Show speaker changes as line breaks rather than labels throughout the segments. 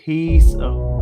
piece of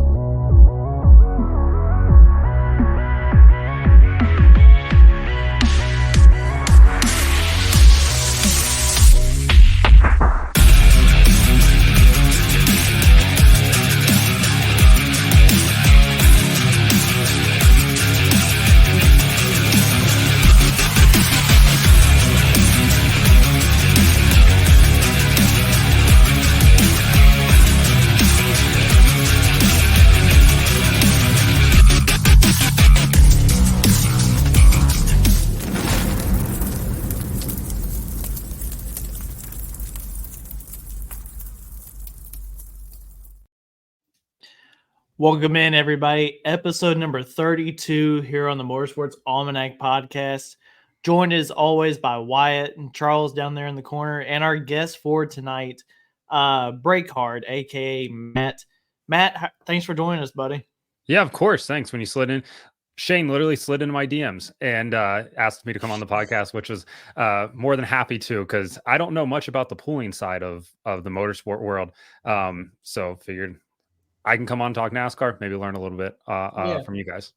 Welcome in, everybody. Episode number 32 here on the Motorsports Almanac podcast. Joined as always by Wyatt and Charles down there in the corner, and our guest for tonight, Brakehard, aka Matt. Matt, thanks for joining us, buddy.
Yeah, of course. Thanks. When you slid in, Shane literally slid into my DMs and asked me to come on the podcast, which was more than happy to, because I don't know much about the pooling side of the motorsport world. So figured I can come on and talk NASCAR, maybe learn a little bit from you guys.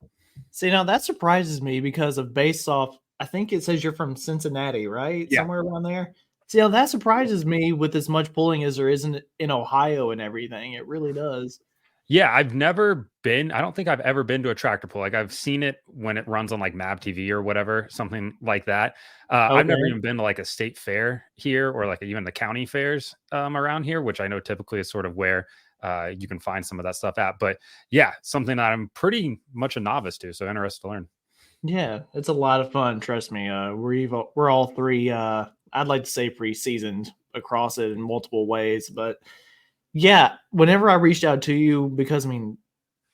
See, now that surprises me because of based off, I think it says you're from Cincinnati, right?
Yeah.
Somewhere around there. See, now that surprises me with as much pulling as there isn't in Ohio and everything. It really does.
Yeah, I don't think I've ever been to a tractor pull. Like, I've seen it when it runs on like MAB TV or whatever, something like that. Okay. I've never even been to like a state fair here or like even the county fairs around here, which I know typically is sort of where you can find some of that stuff at. But yeah, something that I'm pretty much a novice to. So interested to learn.
Yeah, it's a lot of fun. Trust me. We're all three, I'd like to say pre-seasoned across it in multiple ways. But yeah, whenever I reached out to you, because I mean,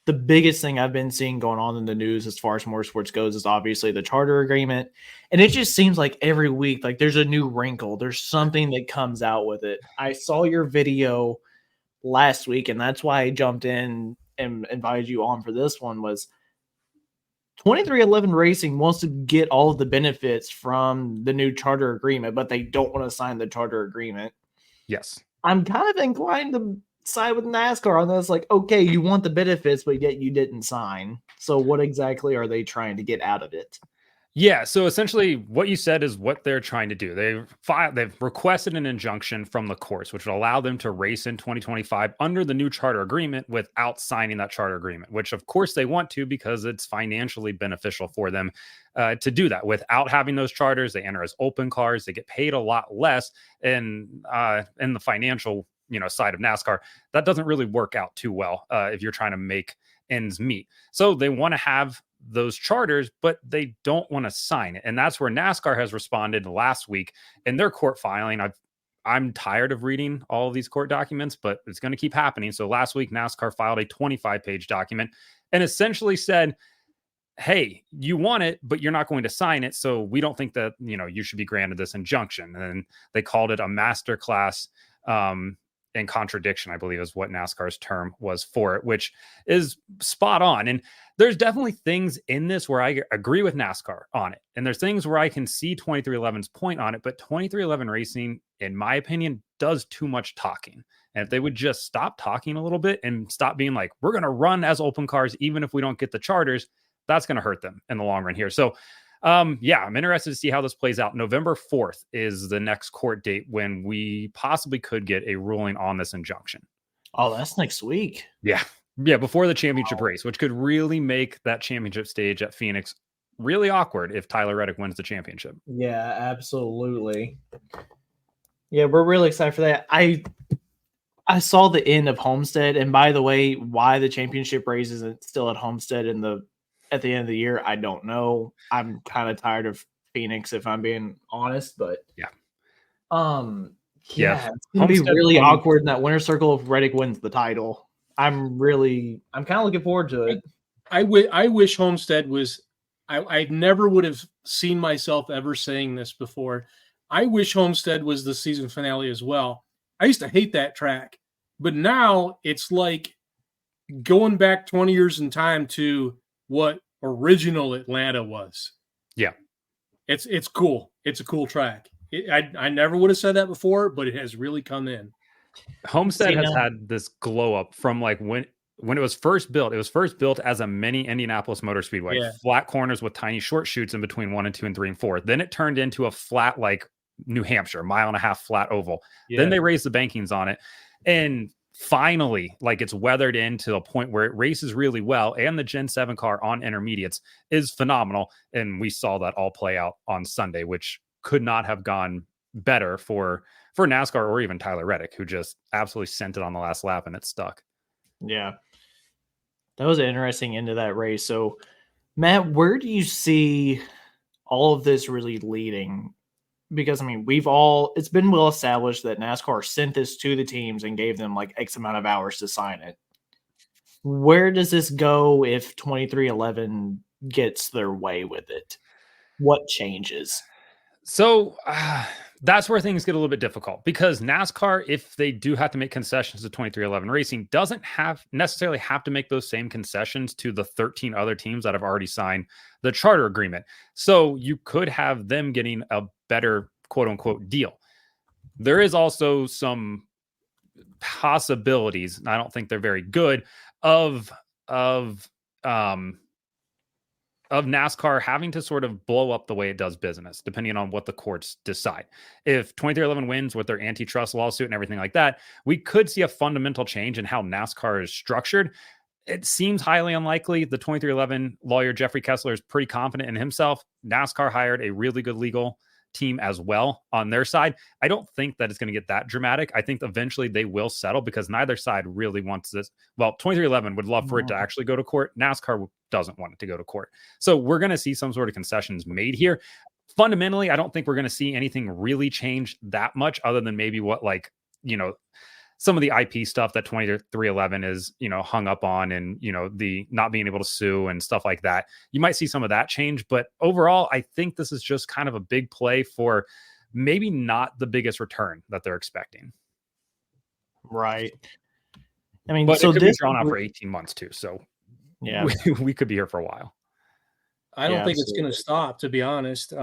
the biggest thing I've been seeing going on in the news as far as motorsports goes is obviously the charter agreement. And it just seems like every week, like there's a new wrinkle. There's something that comes out with it. I saw your video last week, and that's why I jumped in and invited you on for this one. Was 2311 Racing wants to get all of the benefits from the new charter agreement, but they don't want to sign the charter agreement.
Yes.
I'm kind of inclined to side with NASCAR on this. Like, okay, you want the benefits, but yet you didn't sign. So what exactly are they trying to get out of it?
Yeah, so essentially what you said is what they're trying to do. They've requested an injunction from the courts, which would allow them to race in 2025 under the new charter agreement without signing that charter agreement, which of course they want to because it's financially beneficial for them to do that. Without having those charters, they enter as open cars, they get paid a lot less, and in the financial side of NASCAR, that doesn't really work out too well if you're trying to make ends meet. So they want to have those charters, but they don't want to sign it. And that's where NASCAR has responded last week in their court filing. I'm tired of reading all of these court documents, but it's going to keep happening. So last week, NASCAR filed a 25-page document and essentially said, hey, you want it, but you're not going to sign it. So we don't think that, you should be granted this injunction. And they called it a masterclass in contradiction, I believe is what NASCAR's term was for it, which is spot on. And there's definitely things in this where I agree with NASCAR on it. And there's things where I can see 2311's point on it, but 2311 Racing, in my opinion, does too much talking. And if they would just stop talking a little bit and stop being like, we're going to run as open cars, even if we don't get the charters, that's going to hurt them in the long run here. So yeah, I'm interested to see how this plays out. November 4th is the next court date when we possibly could get a ruling on this injunction.
Oh, that's next week.
Yeah. Yeah, before the championship race, which could really make that championship stage at Phoenix really awkward if Tyler Reddick wins the championship.
Yeah, absolutely. Yeah, we're really excited for that. I saw the end of Homestead, and by the way, why the championship race isn't still at Homestead at the end of the year, I don't know. I'm kind of tired of Phoenix, if I'm being honest, but
yeah,
it's gonna be really awkward in that winner's circle if Reddick wins the title. I'm kind of looking forward to it.
I wish Homestead was. I never would have seen myself ever saying this before. I wish Homestead was the season finale as well. I used to hate that track, but now it's like going back 20 years in time to what original Atlanta was.
Yeah,
it's cool. It's a cool track. I never would have said that before, but it has really come in.
Homestead
See,
has
now,
had this glow up from like when it was first built. It was first built as a mini Indianapolis Motor Speedway,
Yeah.
flat corners with tiny short chutes in between 1 and 2 and 3 and 4. Then it turned into a flat like New Hampshire, 1.5 mile flat oval.
yeah.
Then they raised the bankings on it, and finally, like it's weathered into a point where it races really well. And the Gen 7 car on intermediates is phenomenal, and we saw that all play out on Sunday, which could not have gone better for NASCAR or even Tyler Reddick, who just absolutely sent it on the last lap and it stuck.
Yeah. That was an interesting end of that race. So, Matt, where do you see all of this really leading? Because, I mean, it's been well established that NASCAR sent this to the teams and gave them like X amount of hours to sign it. Where does this go if 2311 gets their way with it? What changes?
So that's where things get a little bit difficult, because NASCAR, if they do have to make concessions to 2311 Racing, doesn't necessarily have to make those same concessions to the 13 other teams that have already signed the charter agreement. So you could have them getting a better quote unquote deal. There is also some possibilities, and I don't think they're very good, of NASCAR having to sort of blow up the way it does business, depending on what the courts decide. If 2311 wins with their antitrust lawsuit and everything like that, we could see a fundamental change in how NASCAR is structured. It seems highly unlikely. The 2311 lawyer, Jeffrey Kessler, is pretty confident in himself. NASCAR hired a really good legal team as well on their side. I don't think that it's going to get that dramatic. I think eventually they will settle, because neither side really wants this. Well, 2311 would love for it to actually go to court. NASCAR doesn't want it to go to court. So we're going to see some sort of concessions made here. Fundamentally, I don't think we're going to see anything really change that much, other than maybe what, like, some of the IP stuff that 2311 is, hung up on, and, the not being able to sue and stuff like that. You might see some of that change, but overall, I think this is just kind of a big play for maybe not the biggest return that they're expecting.
Right. I mean,
but
so
it could be
this
drawn out for 18 months too. So
yeah,
we could be here for a while.
I don't
Yeah,
think it's going
absolutely.
to stop, to be honest.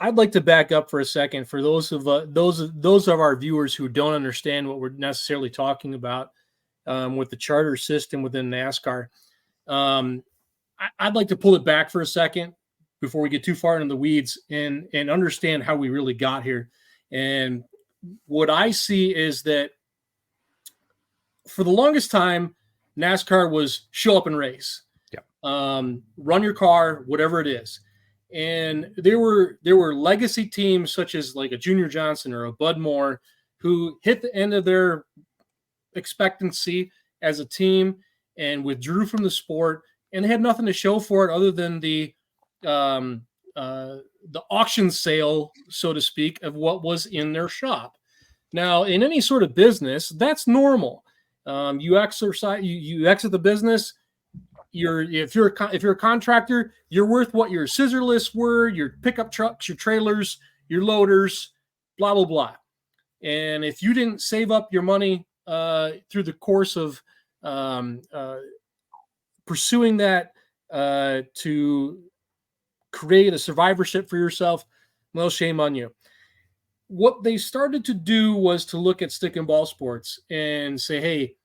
I'd like to back up for a second for those of our viewers who don't understand what we're necessarily talking about with the charter system within NASCAR. I'd like to pull it back for a second before we get too far into the weeds and understand how we really got here. And what I see is that for the longest time, NASCAR was show up and race.
Yeah.
Run your car, whatever it is. And there were legacy teams such as like a Junior Johnson or a Bud Moore who hit the end of their expectancy as a team and withdrew from the sport, and they had nothing to show for it other than the auction sale, so to speak, of what was in their shop. Now, in any sort of business, that's normal. You exit the business. If you're a contractor, you're worth what your scissor lifts were, your pickup trucks, your trailers, your loaders, blah blah blah. And if you didn't save up your money through the course of pursuing that to create a survivorship for yourself, well, shame on you. What they started to do was to look at stick and ball sports and say, hey,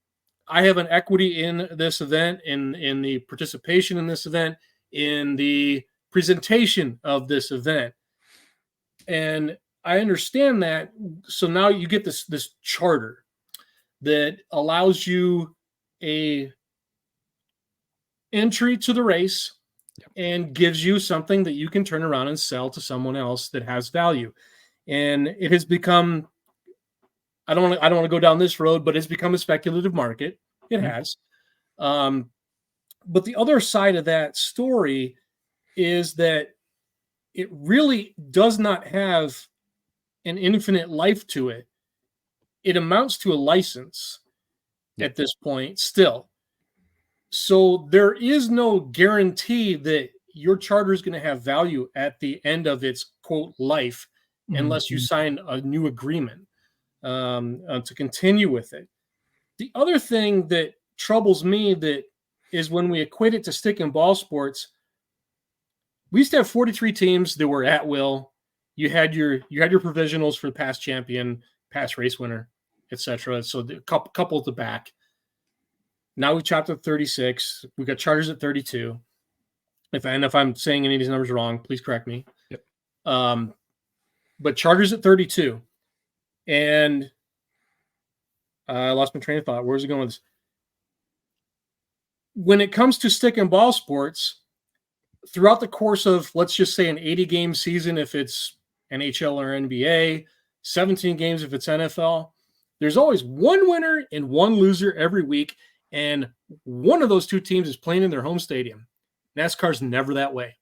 I have an equity in this event, in the participation in this event, in the presentation of this event. And I understand that. So now you get this charter that allows you a entry to the race and gives you something that you can turn around and sell to someone else that has value. And it has become, I don't want to go down this road, but it's become a speculative market. It has. But the other side of that story is that it really does not have an infinite life to it. It amounts to a license at this point still. So there is no guarantee that your charter is going to have value at the end of its quote life, unless you sign a new agreement to continue with it. The other thing that troubles me that is when we equate it to stick and ball sports, we used to have 43 teams that were at will. You had your provisionals for the past champion, past race winner. etc. So the couple at the back. Now we chopped up 36. We got Chargers at 32. If I'm saying any of these numbers wrong, please correct me.
Yep.
But Chargers at 32. And I lost my train of thought. Where's it going with this? When it comes to stick and ball sports, throughout the course of, let's just say, an 80-game season, if it's NHL or NBA, 17 games if it's NFL, there's always one winner and one loser every week, and one of those two teams is playing in their home stadium. NASCAR's never that way.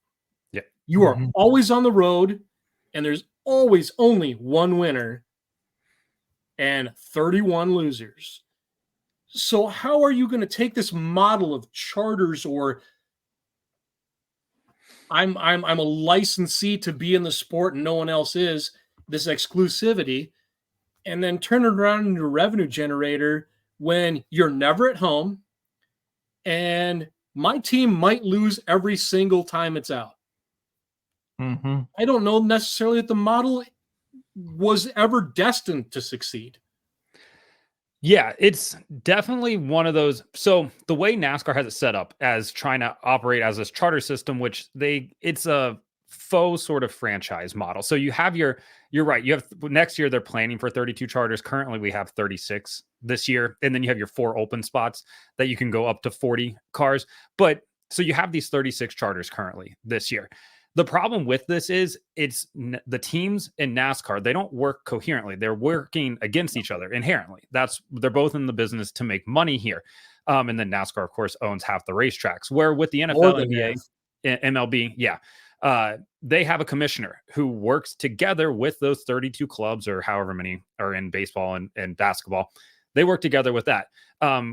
Yeah.
You are always on the road, and there's always only one winner and 31 losers. So how are you going to take this model of charters, or I'm a licensee to be in the sport and no one else is, this exclusivity, and then turn it around into a revenue generator when you're never at home and my team might lose every single time it's out? I don't know necessarily that the model was ever destined to succeed.
Yeah, it's definitely one of those. So the way NASCAR has it set up as trying to operate as this charter system, which it's a faux sort of franchise model. So you're right. You have next year, they're planning for 32 charters. Currently we have 36 this year. And then you have your 4 open spots that you can go up to 40 cars. But so you have these 36 charters currently this year. The problem with this is the teams in NASCAR, they don't work coherently. They're working against each other inherently. They're both in the business to make money here. And then NASCAR, of course, owns half the racetracks, where with the NFL, NBA, MLB, they have a commissioner who works together with those 32 clubs, or however many are in baseball and basketball. They work together with that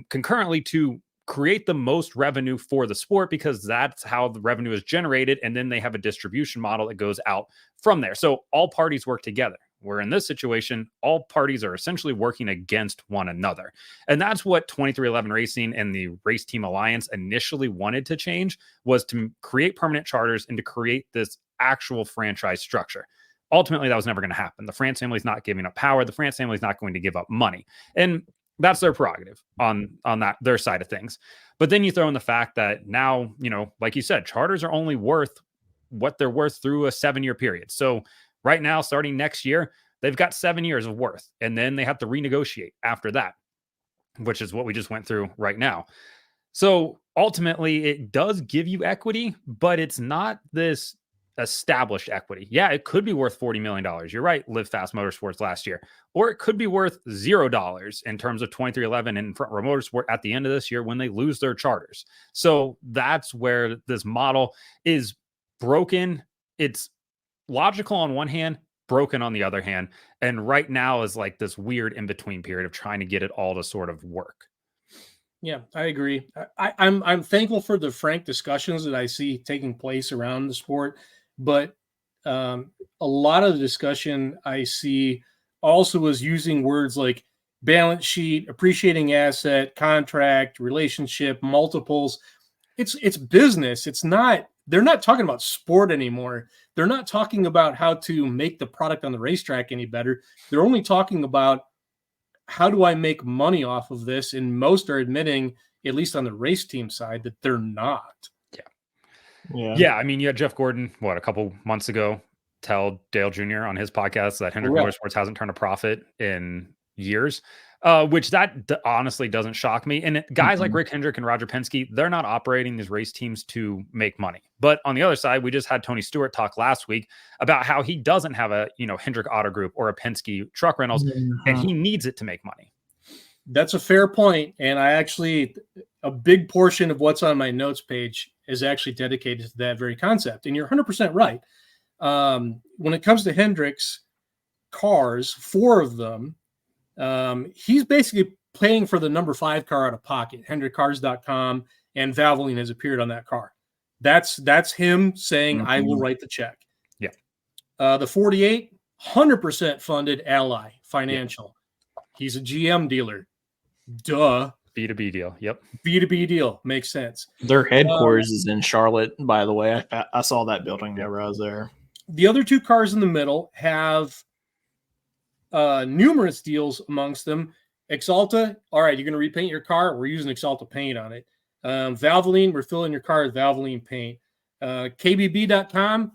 concurrently to create the most revenue for the sport, because that's how the revenue is generated. And then they have a distribution model that goes out from there. So all parties work together. Where in this situation, all parties are essentially working against one another. And that's what 2311 Racing and the Race Team Alliance initially wanted to change, was to create permanent charters and to create this actual franchise structure. Ultimately, that was never going to happen. The France family is not giving up power. The France family is not going to give up money. And that's their prerogative on that, their side of things. But then you throw in the fact that now, like you said, charters are only worth what they're worth through a 7-year period. So right now, starting next year, they've got 7 years of worth, and then they have to renegotiate after that, which is what we just went through right now. So ultimately, it does give you equity, but it's not this established equity. Yeah, it could be worth $40 million. You're right, Live Fast Motorsports last year. Or it could be worth $0 in terms of 2311 and Front Row Motorsport at the end of this year when they lose their charters. So that's where this model is broken. It's logical on one hand, broken on the other hand. And right now is like this weird in-between period of trying to get it all to sort of work.
Yeah, I agree. I'm thankful for the frank discussions that I see taking place around the sport. But a lot of the discussion I see also is using words like balance sheet, appreciating asset, contract, relationship, multiples. It's business. It's not. They're not talking about sport anymore. They're not talking about how to make the product on the racetrack any better. They're only talking about, how do I make money off of this? And most are admitting, at least on the race team side, that they're not.
Yeah. I mean, you had Jeff Gordon, a couple months ago, tell Dale Jr. on his podcast that Hendrick Motorsports hasn't turned a profit in years, which that honestly doesn't shock me. And guys like Rick Hendrick and Roger Penske, they're not operating these race teams to make money. But on the other side, we just had Tony Stewart talk last week about how he doesn't have a, Hendrick Auto Group or a Penske Truck Rentals, and he needs it to make money.
That's a fair point. And a big portion of what's on my notes page is actually dedicated to that very concept. And you're 100% right. When it comes to Hendrick's cars, 4 of them, he's basically paying for the number 5 car out of pocket. HendrickCars.com and Valvoline has appeared on that car. That's him saying, I will write the check.
Yeah.
The 48, 100% funded Ally Financial. Yeah. He's a GM dealer. Duh.
B2B deal. Yep.
B2B deal. Makes sense.
Their headquarters is in Charlotte, by the way. I saw that building whenever I was there.
The other 2 cars in the middle have numerous deals amongst them Exalta, all right, you're going to repaint your car. We're using Exalta paint on it. Valvoline, we're filling your car with Valvoline paint. KBB.com,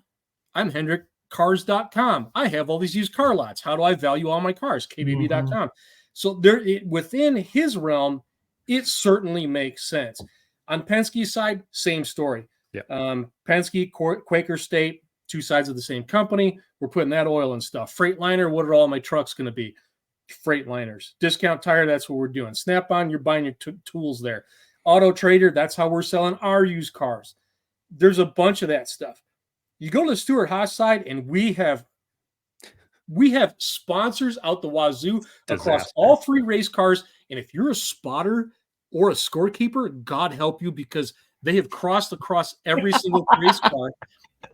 I'm Hendrick. Cars.com, I have all these used car lots. How do I value all my cars? KBB.com. So there, within his realm, it certainly makes sense. On Penske's side, same story.
Yeah.
Penske, Quaker State, two sides of the same company. We're putting that oil and stuff. Freightliner, what are all my trucks going to be? Freightliners. Discount Tire, that's what we're doing. Snap-on, you're buying your tools there. Auto Trader, that's how we're selling our used cars. There's a bunch of that stuff. You go to the Stuart Haas side, and we have sponsors out the wazoo across all three race cars. And if you're a spotter or a scorekeeper, God help you, because they have crossed across every single race car.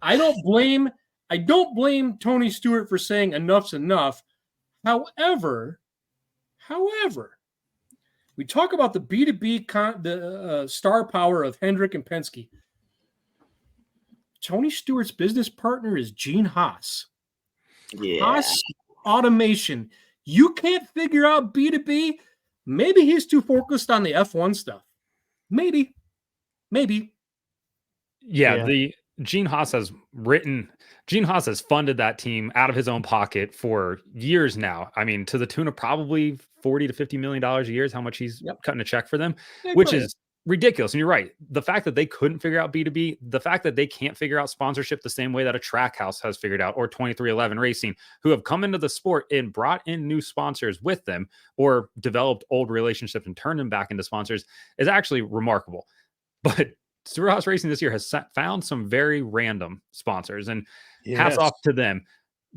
I don't blame Tony Stewart for saying enough's enough. However, we talk about the B2B, star power of Hendrick and Penske. Tony Stewart's business partner is Gene Haas.
Yeah.
Haas Automation. You can't figure out B2B. Maybe he's too focused on the F1 stuff. Maybe.
Yeah. The Gene Haas has funded that team out of his own pocket for years now. I mean, to the tune of probably $40 to $50 million a year is how much he's cutting a check for them, which is ridiculous. And you're right. The fact that they couldn't figure out B2B, the fact that they can't figure out sponsorship the same way that a Trackhouse has figured out, or 2311 Racing, who have come into the sport and brought in new sponsors with them, or developed old relationships and turned them back into sponsors, is actually remarkable. But Stuart Haas Racing this year has found some very random sponsors, and hats off to them.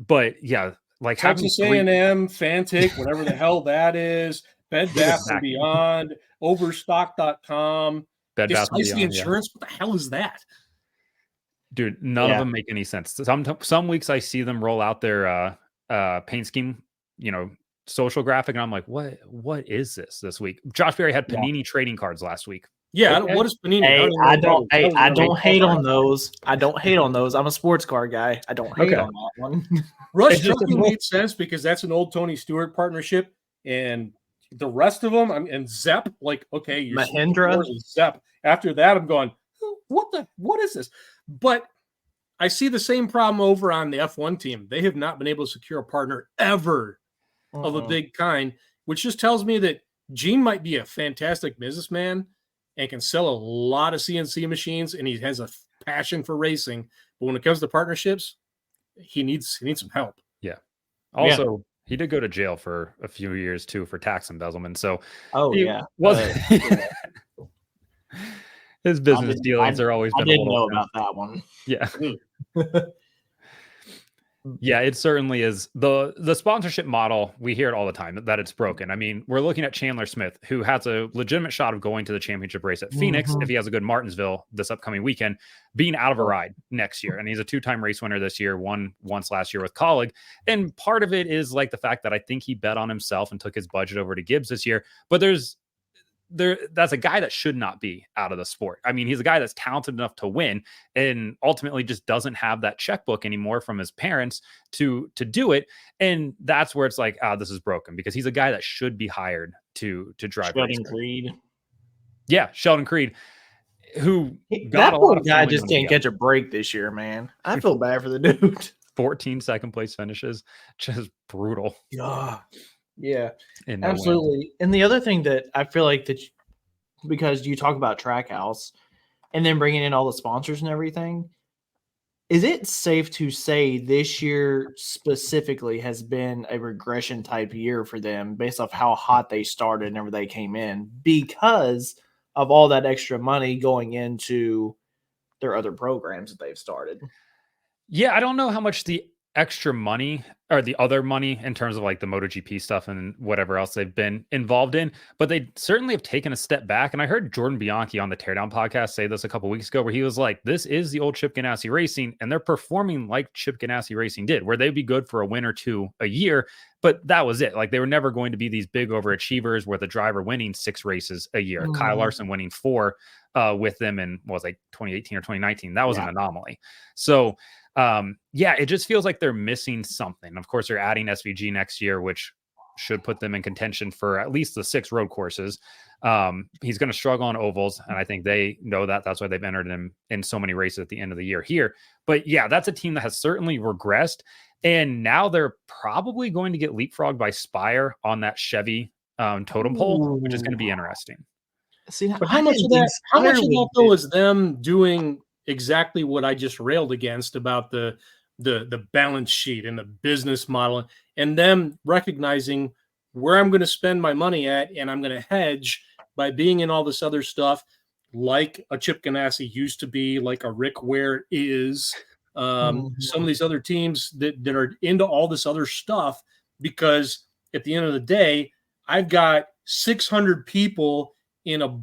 But yeah, like
Texas A&M, Fantic, whatever the hell that is, Bed Bath & Beyond, Overstock.com,
Bed Bath & Beyond,
Insurance. What the hell is that?
Dude, none of them make any sense. Some weeks I see them roll out their paint scheme, social graphic, and I'm like, what is this week? Josh Berry had Panini trading cards last week.
Yeah, what is Panini?
I don't hate on those. I don't hate on those. I'm a sports car guy. I don't hate on that one.
Rush Trucking made sense because that's an old Tony Stewart partnership, and the rest of them, and Zepp, like, okay, you're
Mahindra,
Zepp. After that, I'm going, what is this? But I see the same problem over on the F1 team. They have not been able to secure a partner ever of a big kind, which just tells me that Gene might be a fantastic businessman and can sell a lot of CNC machines, and he has a passion for racing. But when it comes to partnerships, he needs some help.
Yeah. Also, he did go to jail for a few years too for tax embezzlement. So, his business dealings are always been.
I didn't know about that one.
Yeah. Yeah, it certainly is. The sponsorship model, we hear it all the time that it's broken. I mean, we're looking at Chandler Smith, who has a legitimate shot of going to the championship race at Phoenix if he has a good Martinsville this upcoming weekend, being out of a ride next year. And he's a two-time race winner this year, won once last year with Colleague. And part of it is like the fact that I think he bet on himself and took his budget over to Gibbs this year. But that's a guy that should not be out of the sport. I mean, he's a guy that's talented enough to win and ultimately just doesn't have that checkbook anymore from his parents to do it. And that's where it's like, this is broken, because he's a guy that should be hired to drive.
Sheldon Creed.
Yeah, Sheldon Creed, who
got a lot of guy just can't catch a break this year, man. I feel bad for the dude.
14 second place finishes, just brutal.
Yeah, absolutely. And the other thing that I feel like because you talk about Trackhouse and then bringing in all the sponsors and everything, is it safe to say this year specifically has been a regression type year for them based off how hot they started whenever they came in, because of all that extra money going into their other programs that they've started?
Yeah, I don't know how much the extra money or the other money in terms of like the MotoGP stuff and whatever else they've been involved in, but they certainly have taken a step back. And I heard Jordan Bianchi on the Teardown podcast say this a couple weeks ago, where he was like, this is the old Chip Ganassi Racing, and they're performing like Chip Ganassi Racing did, where they'd be good for a win or two a year, but that was it. Like, they were never going to be these big overachievers where the driver winning 6 races a year, Kyle Larson winning 4 with them in 2018 or 2019. That was an anomaly. So it just feels like they're missing something. Of course, they're adding SVG next year, which should put them in contention for at least the 6 road courses. He's going to struggle on ovals, and I think they know that. That's why they've entered him in so many races at the end of the year here. But yeah, that's a team that has certainly regressed, and now they're probably going to get leapfrogged by Spire on that Chevy totem pole, which is going to be interesting.
See,
but how much of that though is them doing exactly what I just railed against about the balance sheet and the business model, and them recognizing where I'm going to spend my money at, and I'm going to hedge by being in all this other stuff, like a Chip Ganassi used to be, like a Rick Ware is, some of these other teams that are into all this other stuff, because at the end of the day, I've got 600 people in a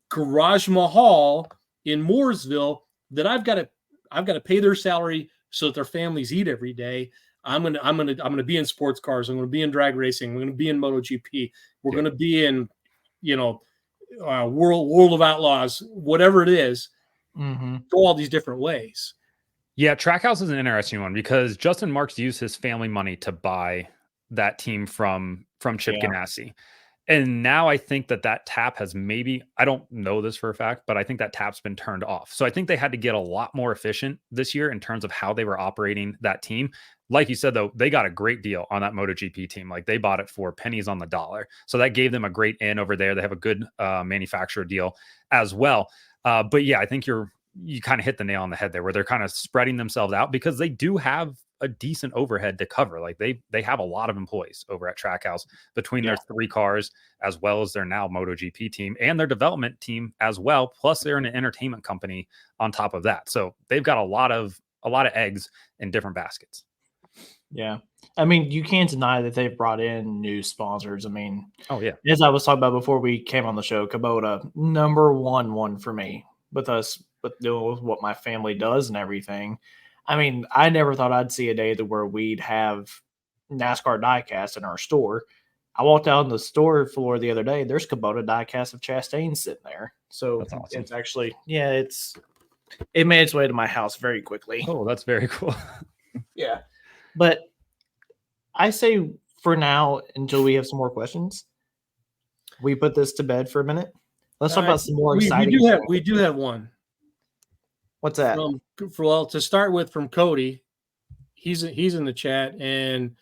garage mahal in Mooresville that I've got to pay their salary so that their families eat every day. I'm gonna be in sports cars. I'm gonna be in drag racing. We're gonna be in MotoGP. We're gonna be in, World of Outlaws, whatever it is. Go all these different ways.
Yeah, Trackhouse is an interesting one because Justin Marks used his family money to buy that team from Chip Ganassi. And now I think that tap has I don't know this for a fact, but I think that tap's been turned off. So I think they had to get a lot more efficient this year in terms of how they were operating that team. Like you said, though, they got a great deal on that MotoGP team. Like they bought it for pennies on the dollar. So that gave them a great in over there. They have a good manufacturer deal as well. But yeah, I think you kind of hit the nail on the head there, where they're kind of spreading themselves out because they do have a decent overhead to cover. Like they have a lot of employees over at Trackhouse between their 3 cars, as well as their now MotoGP team and their development team as well. Plus they're an entertainment company on top of that. So they've got a lot of eggs in different baskets.
Yeah. I mean, you can't deny that they've brought in new sponsors. I mean,
as
I was talking about before we came on the show, Kubota, number one for me with what my family does and everything. I mean, I never thought I'd see a day where we'd have NASCAR diecast in our store. I walked out on the store floor the other day. There's Kubota diecast of Chastain sitting there. So
that's awesome.
It's actually, it made its way to my house very quickly.
Oh, that's very cool.
Yeah. But I say for now, until we have some more questions, we put this to bed for a minute. Let's talk about some more exciting.
We do have one.
What's that?
To start with, from Cody, he's in the chat and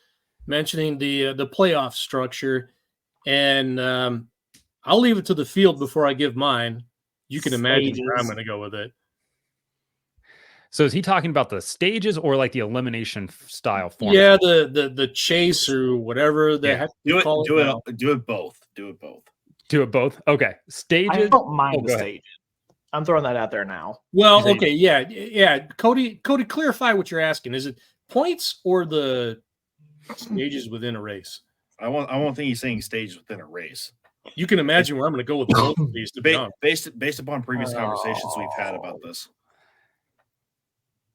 mentioning the playoff structure, and I'll leave it to the field before I give mine. You can imagine where I'm going to go with it.
So is he talking about the stages or like the elimination style format?
Yeah, the chase or whatever they have to call it.
Do it both.
Do it both. Okay. Stages.
I don't mind the stages. I'm throwing that out there now.
Well, okay, yeah. Cody, clarify what you're asking. Is it points or the stages within a race?
I won't think he's saying stages within a race.
You can imagine where I'm going to go with both of these.
Based upon previous conversations we've had about this.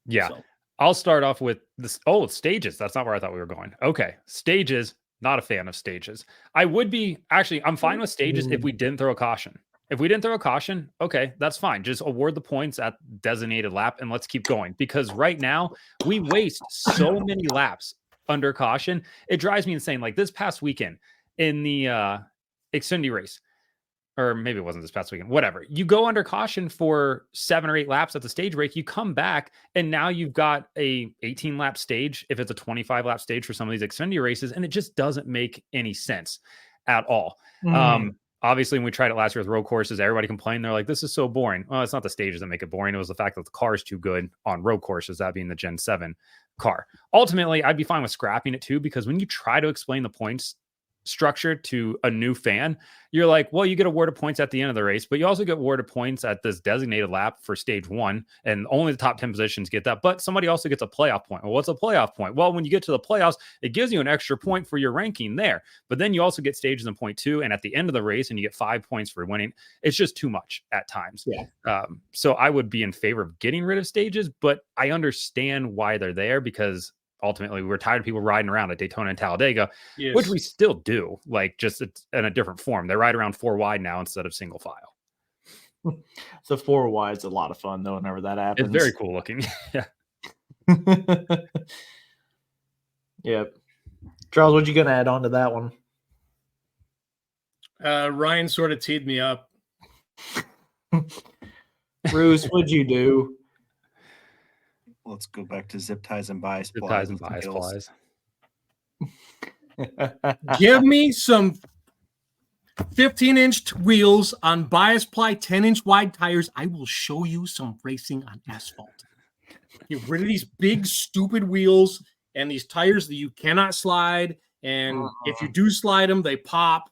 Yeah. So. I'll start off with this. Oh, stages. That's not where I thought we were going. Okay. Stages. Not a fan of stages. I'm fine with stages if we didn't throw a caution. If we didn't throw a caution, okay, that's fine. Just award the points at designated lap and let's keep going. Because right now we waste so many laps under caution. It drives me insane. Like this past weekend in the Xfinity race, or maybe it wasn't this past weekend, whatever. You go under caution for 7 or 8 laps at the stage break. You come back and now you've got a 18 lap stage if it's a 25 lap stage for some of these Xfinity races. And it just doesn't make any sense at all. Obviously, when we tried it last year with road courses, everybody complained. They're like, this is so boring. Well, it's not the stages that make it boring. It was the fact that the car is too good on road courses, that being the Gen 7 car. Ultimately, I'd be fine with scrapping it too, because when you try to explain the points structure to a new fan, you're like, well, you get awarded points at the end of the race, but you also get awarded points at this designated lap for stage 1, and only the top 10 positions get that. But somebody also gets a playoff point. Well, what's a playoff point? Well, when you get to the playoffs, it gives you an extra point for your ranking there, but then you also get stages in point 2 and at the end of the race, and you get 5 points for winning. It's just too much at times. So I would be in favor of getting rid of stages, but I understand why they're there, because ultimately we're tired of people riding around at Daytona and Talladega, which we still do, like just in a different form. They ride around 4 wide now instead of single file.
The 4 wide is a lot of fun though. Whenever that happens,
it's very cool looking. Yeah.
Yep. Charles, what you gonna add on to that one?
Ryan sort of teed me up.
Bruce, what'd you do?
Let's go back to zip ties and bias
Zip
plies.
ties and bias plies.
Give me some 15-inch wheels on bias ply, 10-inch wide tires. I will show you some racing on asphalt. Get rid of these big, stupid wheels and these tires that you cannot slide. And if you do slide them, they pop.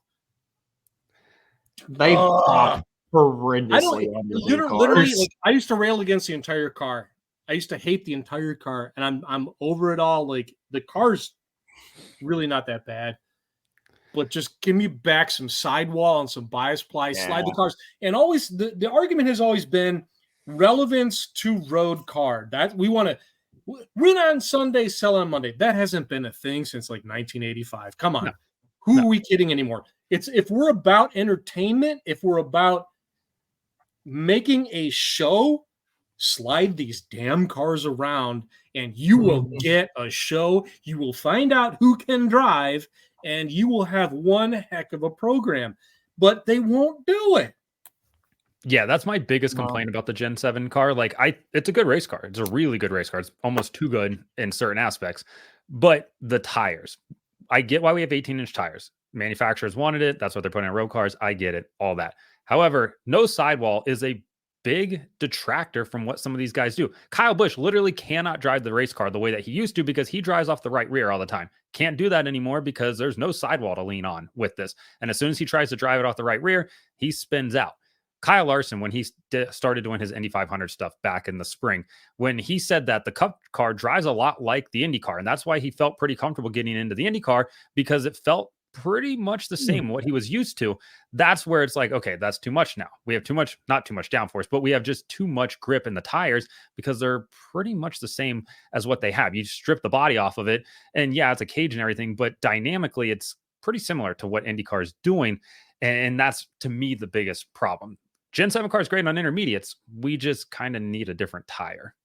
They pop horrendously on the new
literally,
cars.
like, I used to rail against the entire car. I used to hate the entire car, and I'm over it all. Like, the car's really not that bad, but just give me back some sidewall and some bias ply, slide the cars. And always the argument has always been relevance to road car. That we want to win on Sunday, sell on Monday. That hasn't been a thing since like 1985. Come on. Who are we kidding anymore? It's if we're about entertainment, if we're about making a show, slide these damn cars around and you will get a show. You will find out who can drive and you will have one heck of a program, but they won't do it.
Yeah, that's my biggest complaint about the Gen 7 car. Like, it's a good race car. It's a really good race car. It's almost too good in certain aspects. But the tires, I get why we have 18-inch tires. Manufacturers wanted it. That's what they're putting in road cars. I get it, all that. However, no sidewall is a big detractor from what some of these guys do. Kyle Busch literally cannot drive the race car the way that he used to because he drives off the right rear all the time. Can't do that anymore because there's no sidewall to lean on with this. And as soon as he tries to drive it off the right rear, he spins out. Kyle Larson, when he started doing his Indy 500 stuff back in the spring, when he said that the Cup car drives a lot like the Indy car, and that's why he felt pretty comfortable getting into the Indy car because it felt pretty much the same what he was used to. That's where it's like, okay, that's too much now. We have too much, not too much downforce, but we have just too much grip in the tires because they're pretty much the same as what they have. You strip the body off of it, and yeah, it's a cage and everything, but dynamically, it's pretty similar to what IndyCar is doing, and that's to me the biggest problem. Gen 7 car is great on intermediates. We just kind of need a different tire.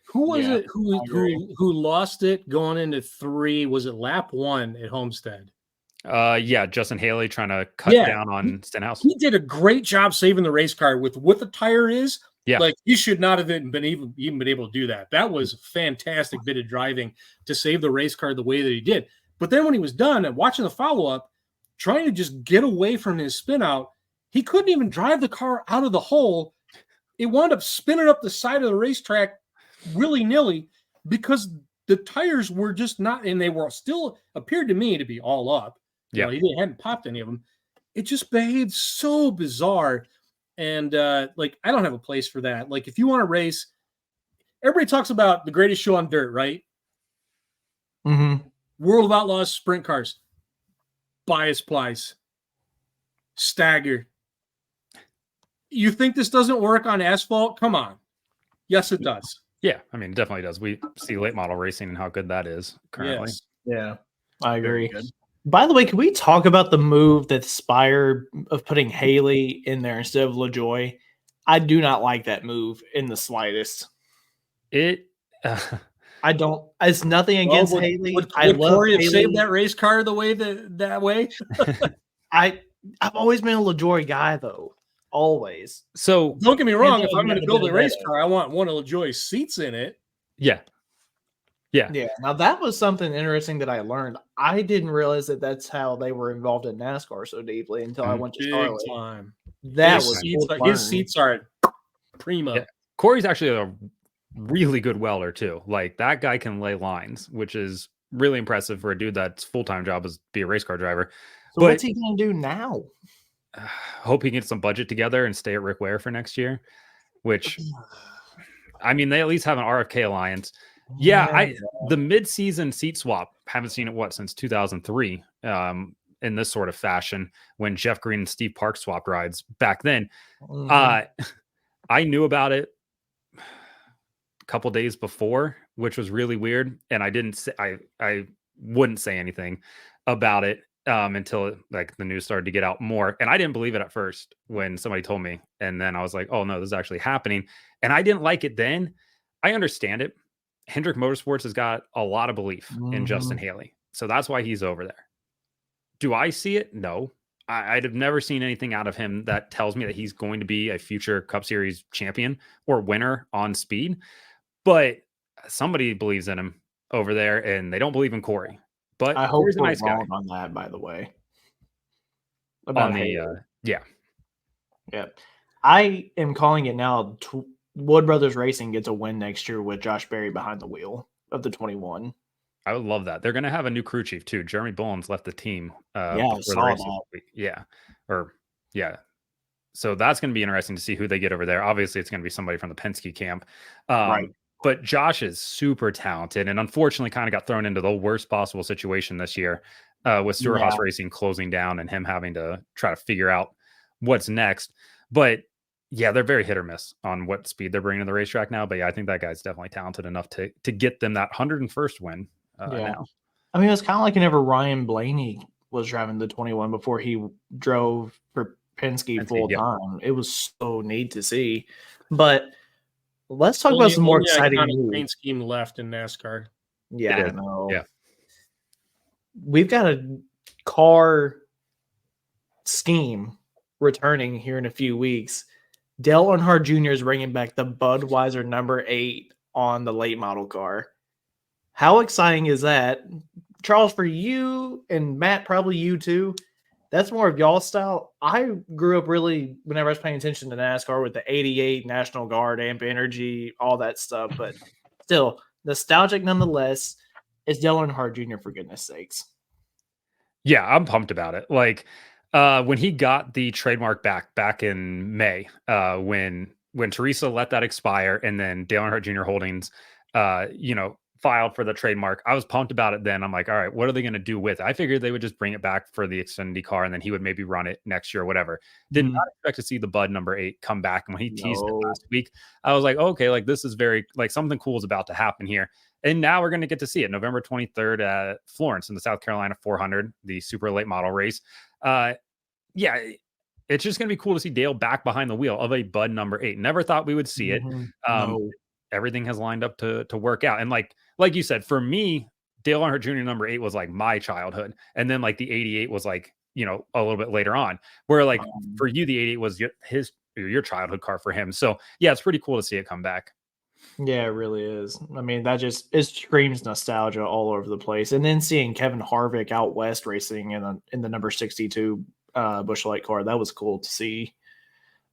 Who was it who lost it going into 3? Was it lap 1 at Homestead?
Yeah, Justin Haley trying to cut down on Stenhouse.
He did a great job saving the race car with what the tire is.
Yeah,
like he should not have even been able to do that. That was a fantastic bit of driving to save the race car the way that he did. But then when he was done and watching the follow-up, trying to just get away from his spin out, he couldn't even drive the car out of the hole. It wound up spinning up the side of the racetrack willy-nilly because the tires were just not, and they were still appeared to me to be all up.
Yeah,
he hadn't popped any of them. It just behaved so bizarre. And like, I don't have a place for that. Like, if you want to race, everybody talks about the greatest show on dirt, right?
Mm-hmm.
World of Outlaws sprint cars, bias plies, stagger. You think this doesn't work on asphalt? Come on. Yes, it does.
Yeah, I mean, it definitely does. We see late model racing and how good that is currently.
Yes.
Yeah, I agree. By the way, can we talk about the move that Spire of putting Haley in there instead of LaJoy? I do not like that move in the slightest. I don't. It's nothing against Haley.
I love Corey have saved that race car the way that way.
I've always been a LaJoy guy though. Always.
So
don't get me wrong. If I'm going to build a race car, I want one of LaJoy's seats in it.
Yeah.
Now that was something interesting that I learned. I didn't realize that that's how they were involved in NASCAR so deeply until I went to Charlotte.
Time.
That
his seats are prima.
Yeah. Corey's actually a really good welder too. Like, that guy can lay lines, which is really impressive for a dude that's full-time job is be a race car driver.
So what's he going to do now?
Hope he can get some budget together and stay at Rick Ware for next year, which, I mean, they at least have an RFK alliance. Yeah, the mid-season seat swap, haven't seen it, since 2003 in this sort of fashion when Jeff Green and Steve Park swapped rides back then. I knew about it a couple days before, which was really weird. And I didn't say, I wouldn't say anything about it until like the news started to get out more. And I didn't believe it at first when somebody told me. And then I was like, oh no, this is actually happening. And I didn't like it then. I understand it. Hendrick Motorsports has got a lot of belief in Justin Haley. So that's why he's over there. Do I see it? No. I'd have never seen anything out of him that tells me that he's going to be a future Cup Series champion or winner on speed. But somebody believes in him over there, and they don't believe in Corey. But
I hope
Corey's a
we're
nice guy.
wrong on that, by the way. About
On the
Haley.
yeah.
I am calling it now. Wood Brothers Racing gets a win next year with Josh Berry behind the wheel of the 21.
I would love that. They're going to have a new crew chief too. Jeremy Bullins left the team.
I
before the
saw
race
that.
week. Yeah. So that's going to be interesting to see who they get over there. Obviously, it's going to be somebody from the Penske camp.
Right.
But Josh is super talented, and unfortunately, kind of got thrown into the worst possible situation this year with Stewart Haas Racing closing down and him having to try to figure out what's next. But yeah, they're very hit or miss on what speed they're bringing to the racetrack now. But yeah, I think that guy's definitely talented enough to get them that 101st win now.
I mean, it's kind of like whenever Ryan Blaney was driving the 21 before he drove for Penske full time. It was so neat to see. But let's talk about some more exciting news.
Paint scheme left in NASCAR.
Yeah, I know.
Yeah.
We've got a car scheme returning here in a few weeks. Dale Earnhardt Jr. is bringing back the Budweiser number 8 on the late model car. How exciting is that? Charles, for you and Matt, probably you too, that's more of y'all's style. I grew up really, whenever I was paying attention to NASCAR, with the 88 National Guard, Amp Energy, all that stuff. But still, nostalgic nonetheless. It's Dale Earnhardt Jr., for goodness sakes.
Yeah, I'm pumped about it. Like when he got the trademark back in May, when Teresa let that expire, and then Dale Earnhardt Jr. Holdings, filed for the trademark. I was pumped about it then. I'm like, all right, what are they going to do with it? I figured they would just bring it back for the Xfinity car, and then he would maybe run it next year or whatever. Did not expect to see the Bud number 8 come back. And when he teased it last week, I was like, okay, like this is very, like something cool is about to happen here. And now we're going to get to see it November 23rd at Florence in the South Carolina 400, the super late model race. Yeah, it's just going to be cool to see Dale back behind the wheel of a Bud number 8. Never thought we would see it. Everything has lined up to work out. And like you said, for me, Dale Earnhardt Jr. number 8 was like my childhood. And then like the 88 was like, a little bit later on, where like for you, the 88 was your childhood car for him. So yeah, it's pretty cool to see it come back.
Yeah, it really is. I mean, it screams nostalgia all over the place. And then seeing Kevin Harvick out west racing in the number 62 Busch Light car, that was cool to see.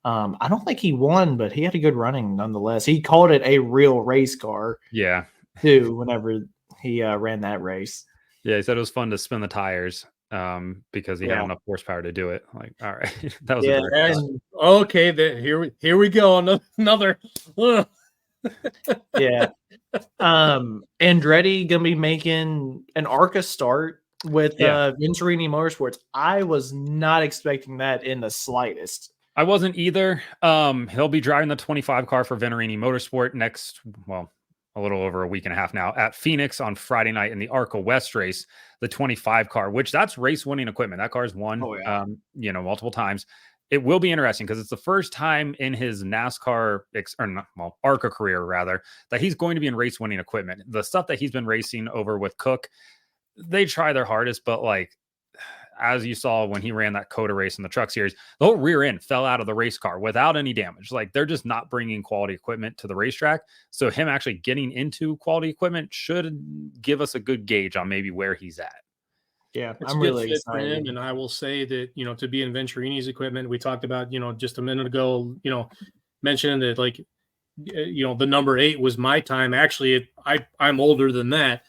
I don't think he won, but he had a good running nonetheless. He called it a real race car.
Yeah.
Too, whenever he ran that race.
Yeah, he said it was fun to spin the tires because he had enough horsepower to do it. Like, all right. That was
okay, here we go. Another
yeah. Andretti gonna be making an ARCA start with Venturini Motorsports. I was not expecting that in the slightest.
I wasn't either. He'll be driving the 25 car for Venturini Motorsport a little over a week and a half now at Phoenix on Friday night in the ARCA West race, the 25 car, which that's race winning equipment. That car's won, multiple times. It will be interesting because it's the first time in his NASCAR ARCA career rather, that he's going to be in race winning equipment. The stuff that he's been racing over with Cook, they try their hardest, but like, as you saw when he ran that COTA race in the Truck Series, the whole rear end fell out of the race car without any damage. Like they're just not bringing quality equipment to the racetrack. So him actually getting into quality equipment should give us a good gauge on maybe where he's at.
Yeah,
it's
I'm really excited.
For him, and I will say that, to be in Venturini's equipment, we talked about, just a minute ago, mentioning that like, the number 8 was my time. Actually, I'm older than that.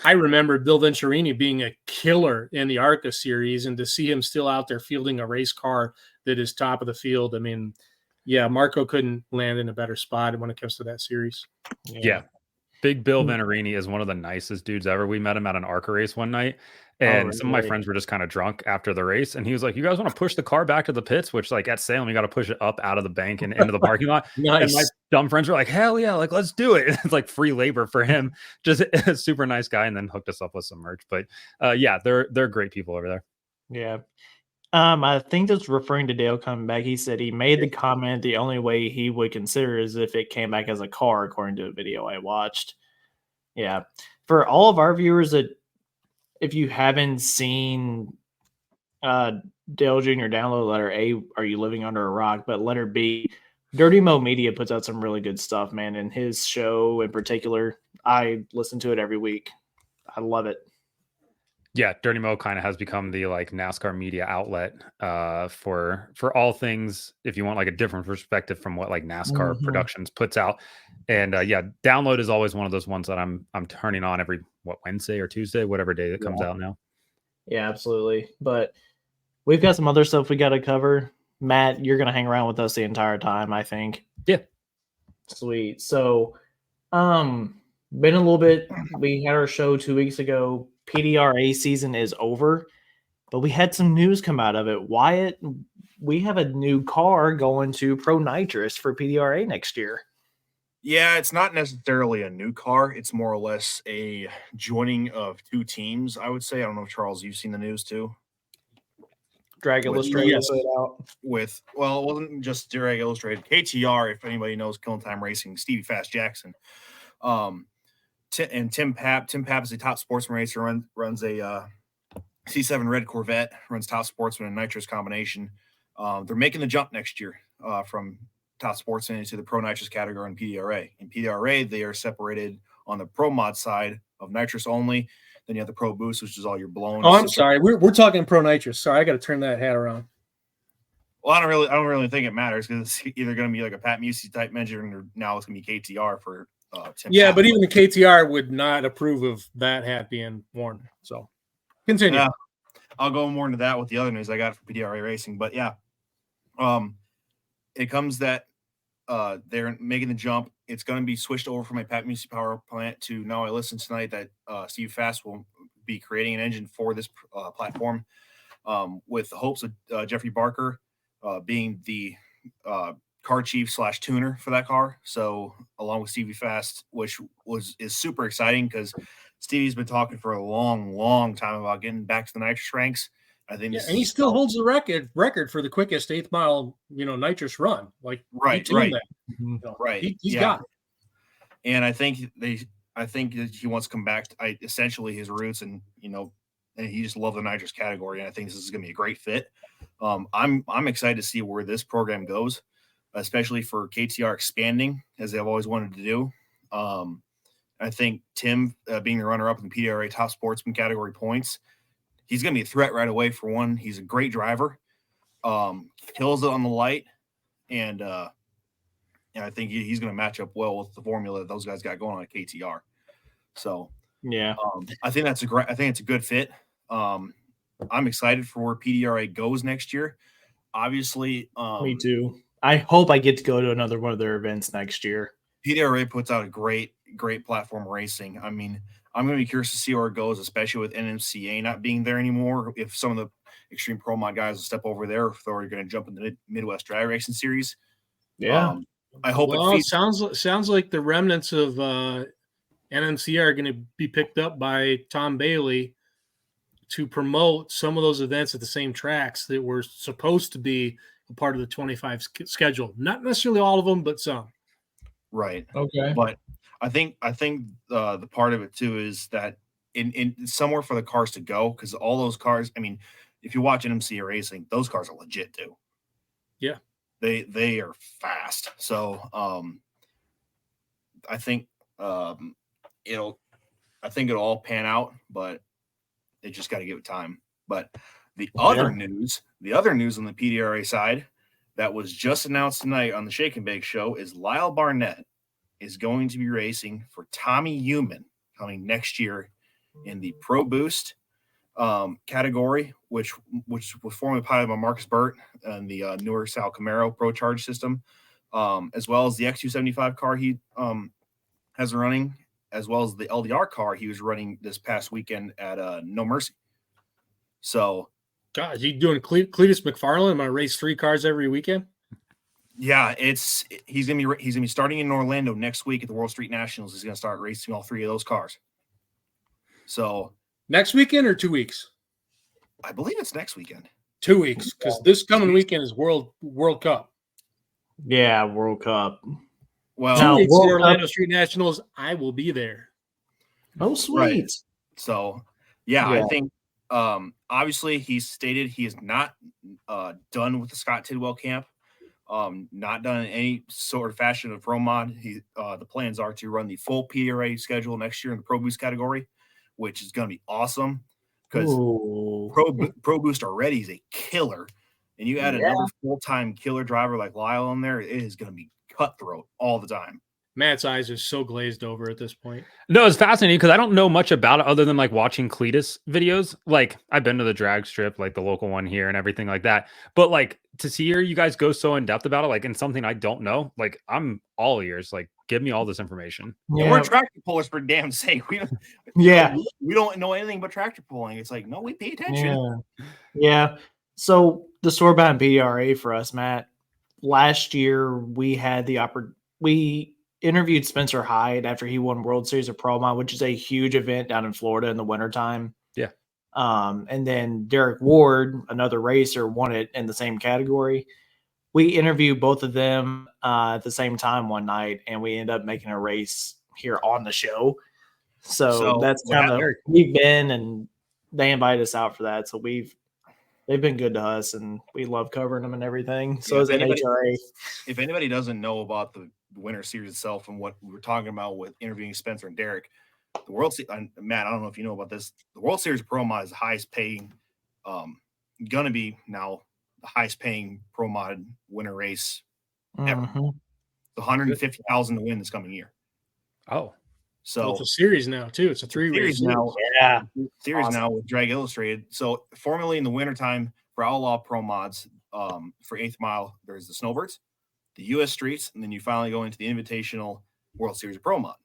I remember Bill Venturini being a killer in the ARCA series, and to see him still out there fielding a race car that is top of the field. I mean, yeah, Marco couldn't land in a better spot when it comes to that series.
Yeah. Big Bill Venturini is one of the nicest dudes ever. We met him at an ARCA race one night, and some of my friends were just kind of drunk after the race. And he was like, "You guys want to push the car back to the pits?" Which, like at Salem, you got to push it up out of the bank and into the parking lot.
Nice.
And my dumb friends were like, "Hell yeah, like let's do it!" It's like free labor for him. Just a super nice guy, and then hooked us up with some merch. But yeah, they're great people over there.
Yeah. I think that's referring to Dale coming back. He said he made the comment the only way he would consider is if it came back as a car, according to a video I watched. Yeah. For all of our viewers that if you haven't seen Dale Jr. download. Letter A, are you living under a rock? But letter B, Dirty Mo Media puts out some really good stuff, man. And his show in particular, I listen to it every week. I love it.
Yeah, Dirty Mo kind of has become the like NASCAR media outlet for all things. If you want like a different perspective from what like NASCAR Productions puts out, and yeah, Download is always one of those ones that I'm turning on every Wednesday or Tuesday, whatever day that comes out now.
Yeah, absolutely. But we've got some other stuff we got to cover. Matt, you're gonna hang around with us the entire time, I think.
Yeah,
sweet. So, been a little bit. We had our show 2 weeks ago. PDRA season is over, but we had some news come out of it. Wyatt, we have a new car going to Pro Nitrous for PDRA next year.
Yeah, it's not necessarily a new car. It's more or less a joining of two teams, I would say. I don't know if, Charles, you've seen the news too.
Drag Illustrated
yes.
put it out.
Well, it wasn't just Drag Illustrated. KTR, if anybody knows Killing Time Racing, Stevie Fast Jackson. And Tim Papp. Tim Papp is a top sportsman racer, runs a C7 red Corvette, runs top sportsman and nitrous combination. They're making the jump next year from top sportsman into the pro nitrous category in PDRA. In PDRA, they are separated on the pro mod side of nitrous only. Then you have the pro boost, which is all your blown.
Oh, I'm sorry. We're talking pro nitrous. Sorry, I got to turn that hat around.
Well, I don't really think it matters because it's either going to be like a Pat Musey type engine, or now it's going to be KTR for Tim.
Yeah,
Papp.
but even the KTR would not approve of that hat being worn. So continue.
Yeah, I'll go more into that with the other news I got for PDRA Racing. But yeah, it comes that they're making the jump. It's going to be switched over from a Pat Musey power plant to now. I listened tonight that Steve Fast will be creating an engine for this platform with the hopes of Jeffrey Barker being the car chief / tuner for that car. So along with Stevie Fast, which is super exciting because Stevie's been talking for a long time about getting back to the nitrous ranks. I think,
and he still holds the record for the quickest 8th mile, nitrous run. Like
right.
He's got it.
And I think that he wants to come back to essentially his roots, and and he just loves the nitrous category. And I think this is going to be a great fit. I'm excited to see where this program goes, especially for KTR expanding as they've always wanted to do. I think Tim being the runner-up in the PDRA top sportsman category points, he's going to be a threat right away. For one, he's a great driver, kills it on the light, and I think he's going to match up well with the formula that those guys got going on at KTR. So
yeah,
I think it's a good fit. I'm excited for where PDRA goes next year. Obviously,
me too. I hope I get to go to another one of their events next year.
PDRA puts out a great platform racing. I mean, I'm going to be curious to see where it goes, especially with NMCA not being there anymore. If some of the Extreme Pro Mod guys will step over there, if they're going to jump into the Midwest Drag Racing Series.
Yeah,
I hope
it sounds like the remnants of NMCA are going to be picked up by Tom Bailey to promote some of those events at the same tracks that were supposed to be a part of the 25 schedule. Not necessarily all of them, but some.
Right.
Okay.
But I think the part of it too is that in somewhere for the cars to go, because all those cars, I mean, if you watch NMCA racing, those cars are legit too.
Yeah.
They are fast. So I think it'll all pan out, but they just got to give it time. But the other news on the PDRA side that was just announced tonight on the Shake and Bake show is Lyle Barnett is going to be racing for Tommy Human coming next year in the Pro Boost category, which was formerly piloted by Marcus Burt and the newer Sal Camaro Pro Charge system, as well as the X275 car he has running, as well as the LDR car he was running this past weekend at No Mercy. So,
God, you doing Cletus McFarland? Am I race 3 cars every weekend?
Yeah, he's gonna be starting in Orlando next week at the World Street Nationals. He's gonna start racing all 3 of those cars. So
next weekend or 2 weeks?
I believe it's next weekend.
2 weeks, because this coming weekend is World Cup.
Yeah, World Cup.
Well, 2 weeks at Orlando Street Nationals, I will be there.
Oh, sweet.
Right. So, yeah, I think Obviously, he stated he is not done with the Scott Tidwell camp. Not done in any sort of fashion of Pro Mod. The plans are to run the full PRA schedule next year in the Pro Boost category, which is going to be awesome because Pro Boost already is a killer, and you add another full-time killer driver like Lyle on there, it is going to be cutthroat all the time.
Matt's eyes are so glazed over at this point.
No, it's fascinating because I don't know much about it other than like watching Cletus videos. Like I've been to the drag strip, like the local one here and everything like that. But like to see you guys go so in depth about it, like in something I don't know, like I'm all ears. Like give me all this information.
Yeah, we're tractor pullers for damn sake. We don't know anything but tractor pulling. It's like, no, we pay attention.
Yeah. So the store-bound PDRA for us, Matt, last year we had we interviewed Spencer Hyde after he won World Series of Pro Mod, which is a huge event down in Florida in the wintertime.
Yeah.
And then Derek Ward, another racer, won it in the same category. We interviewed both of them at the same time one night, and we ended up making a race here on the show. So that's kind of we've been, and they invited us out for that. So they've been good to us, and we love covering them and everything. So as NHRA.
If anybody doesn't know about the Winter Series itself and what we were talking about with interviewing Spencer and Derek, the World Series, Matt, I don't know if you know about this. The World Series Pro Mod is the highest paying, going to be now the highest paying Pro Mod winter race ever. The $150,000 to win this coming year.
Oh,
so it's a series now too. It's a 3-race
now.
Yeah,
series awesome. Now with Drag Illustrated. So formerly in the wintertime for Outlaw Pro Mods, for 8th Mile, there's the Snowbirds, the U.S. Streets, and then you finally go into the Invitational World Series of Pro Mod.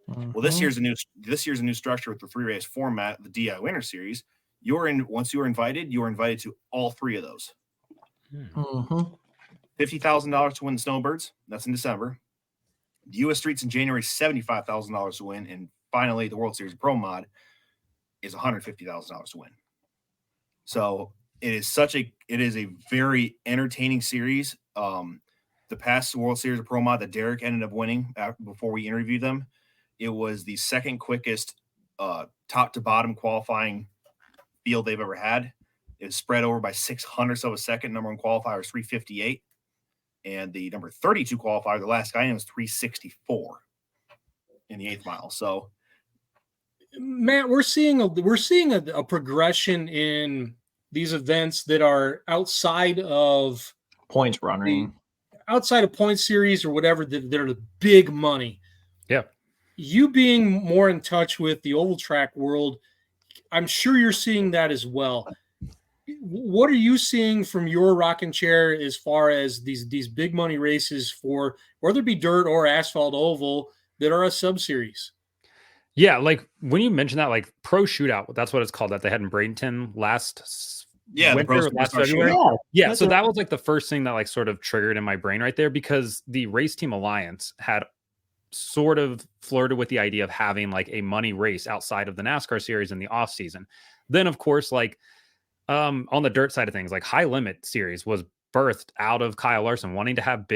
Well, this year's a new structure with the 3-race format, the DI Winter Series. Once you were invited to all 3 of those. $50,000 to win the Snowbirds. That's in December. The U.S. Streets in January, $75,000 to win, and finally the World Series of Pro Mod is $150,000 to win. So it is a very entertaining series. The past World Series of Pro Mod that Derek ended up winning before we interviewed them, it was the second quickest top to bottom qualifying field they've ever had. It was spread over by 600ths of a second. Number 1 qualifier was 358, and the number 32 qualifier, the last guy in, was 364 in the 8th mile. So,
Matt, we're seeing a progression in these events that are outside of
points running.
Outside of point series or whatever, that are the big money.
Yeah.
You being more in touch with the oval track world, I'm sure you're seeing that as well. What are you seeing from your rocking chair as far as these big money races for whether it be dirt or asphalt oval that are a sub-series?
Yeah, like when you mentioned that, like Pro Shootout, that's what it's called, that they had in Bradenton last winter, last February. Yeah, so that was like the first thing that like sort of triggered in my brain right there, because the Race Team Alliance had sort of flirted with the idea of having like a money race outside of the NASCAR series in the off season. Then of course, like on the dirt side of things, like High Limit series was birthed out of Kyle Larson wanting to have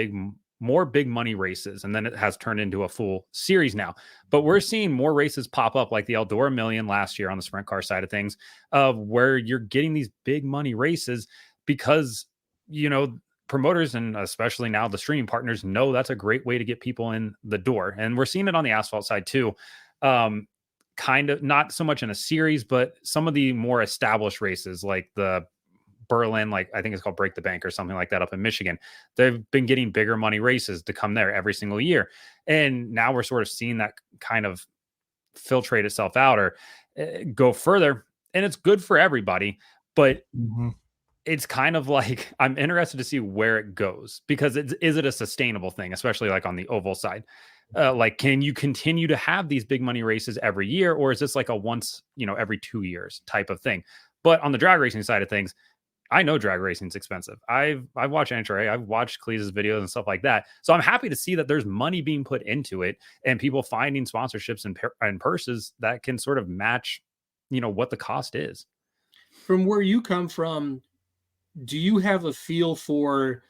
more big money races, and then it has turned into a full series now. But we're seeing more races pop up, like the Eldora Million last year on the sprint car side of things, where you're getting these big money races because, you know, promoters and especially now the streaming partners know that's a great way to get people in the door. And we're seeing it on the asphalt side too. Kind of not so much in a series, but some of the more established races like the Berlin, like I think it's called Break the Bank or something like that up in Michigan. They've been getting bigger money races to come there every single year. And now we're sort of seeing that kind of filtrate itself out or go further. And it's good for everybody, but it's kind of like, I'm interested to see where it goes, because is it a sustainable thing, especially like on the oval side? Like, can you continue to have these big money races every year, or is this like a once, every 2 years type of thing? But on the drag racing side of things, I know drag racing is expensive. I've watched NHRA, I've watched Cleese's videos and stuff like that. So I'm happy to see that there's money being put into it and people finding sponsorships and purses that can sort of match, what the cost is.
From where you come from, do you have a feel for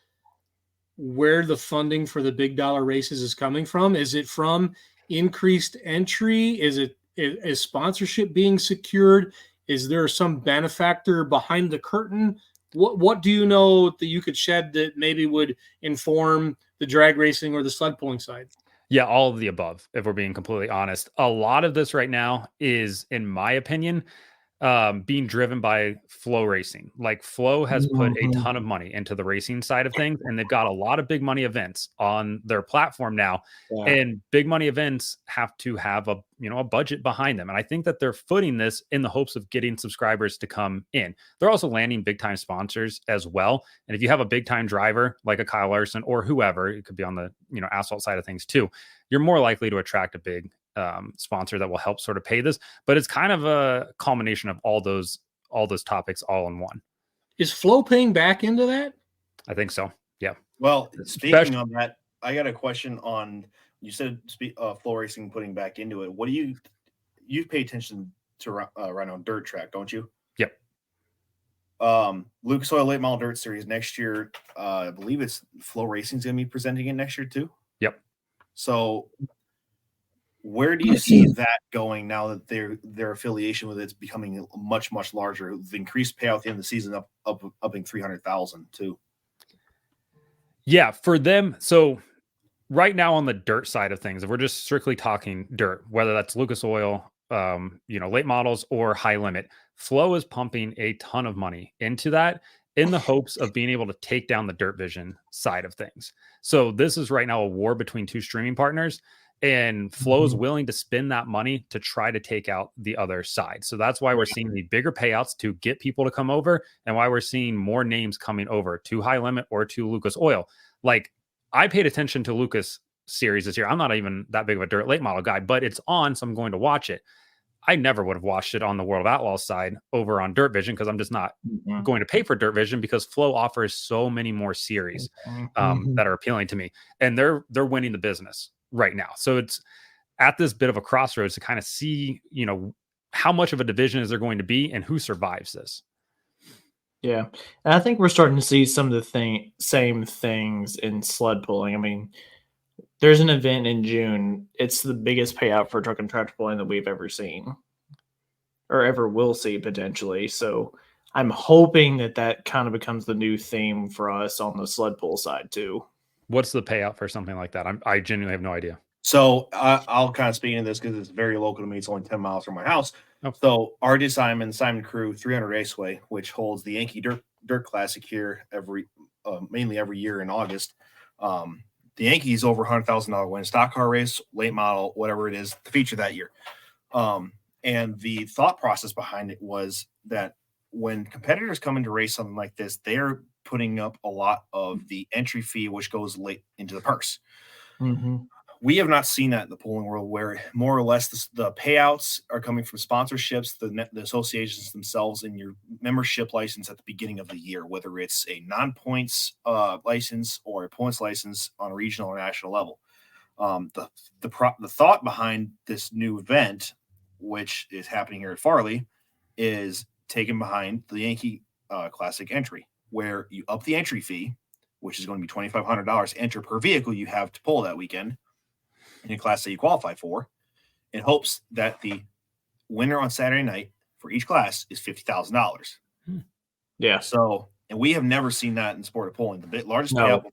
where the funding for the big dollar races is coming from? Is it from increased entry? Is sponsorship being secured? Is there some benefactor behind the curtain? What do you know that you could shed that maybe would inform the drag racing or the sled pulling side?
Yeah, all of the above, if we're being completely honest. A lot of this right now is, in my opinion, being driven by Flow Racing. Like Flow has put a ton of money into the racing side of things, and they've got a lot of big money events on their platform now.
Yeah.
And big money events have to have a budget behind them. And I think that they're footing this in the hopes of getting subscribers to come in. They're also landing big time sponsors as well. And if you have a big time driver like a Kyle Larson or whoever, it could be on the asphalt side of things too, you're more likely to attract a big sponsor that will help sort of pay this. But it's kind of a culmination of all those topics all in one.
Is Flow paying back into that?
I think so. Yeah.
Well, speaking on that, I got a question on, you said Flow Racing putting back into it. What do you pay attention to run on dirt track, don't you?
Yep.
Lucas Oil Late Model Dirt Series next year. I believe it's Flow Racing's going to be presenting it next year too.
Yep.
So where do you see that going now that their affiliation with it's becoming much, much larger? The increased payout at the end of the season upping 300,000 too.
Yeah, for them. So right now on the dirt side of things, if we're just strictly talking dirt, whether that's Lucas Oil, late models or high limit, Flow is pumping a ton of money into that in the hopes of being able to take down the Dirt Vision side of things. So this is right now a war between two streaming partners, and Flow is willing to spend that money to try to take out the other side. So that's why we're seeing the bigger payouts to get people to come over, and why we're seeing more names coming over to High Limit or to Lucas Oil. Like, I paid attention to Lucas series this year. I'm not even that big of a dirt late model guy, but it's on, so I'm going to watch it. I never would have watched it on the World of Outlaws side over on Dirt Vision, because I'm just not going to pay for Dirt Vision, because Flow offers so many more series that are appealing to me, and they're winning the business right now. So it's at this bit of a crossroads to kind of see, how much of a division is there going to be and who survives this.
Yeah. And I think we're starting to see some of the same things in sled pulling. I mean, there's an event in June. It's the biggest payout for truck and tractor pulling that we've ever seen, or ever will see potentially. So I'm hoping that kind of becomes the new theme for us on the sled pull side too.
What's the payout for something like that? I genuinely have no idea.
So I'll kind of speak into this because it's very local to me. It's only 10 miles from my house.
Oh.
So RD Simon Crew 300 Raceway, which holds the Yankee Dirt Classic here mainly every year in August. The Yankees over $100,000 win, stock car race, late model, whatever it is, the feature that year. And the thought process behind it was that when competitors come in to race something like this, they're putting up a lot of the entry fee, which goes late into the purse. We have not seen that in the pulling world, where more or less the payouts are coming from sponsorships, the associations themselves, and your membership license at the beginning of the year, whether it's a non-points license or a points license on a regional or national level. The thought behind this new event, which is happening here at Farley, is taken behind the Yankee Classic entry, where you up the entry fee, which is going to be $2,500 enter per vehicle you have to pull that weekend in a class that you qualify for, in hopes that the winner on Saturday night for each class is $50,000.
Yeah.
So, and we have never seen that in the sport of pulling. The largest payout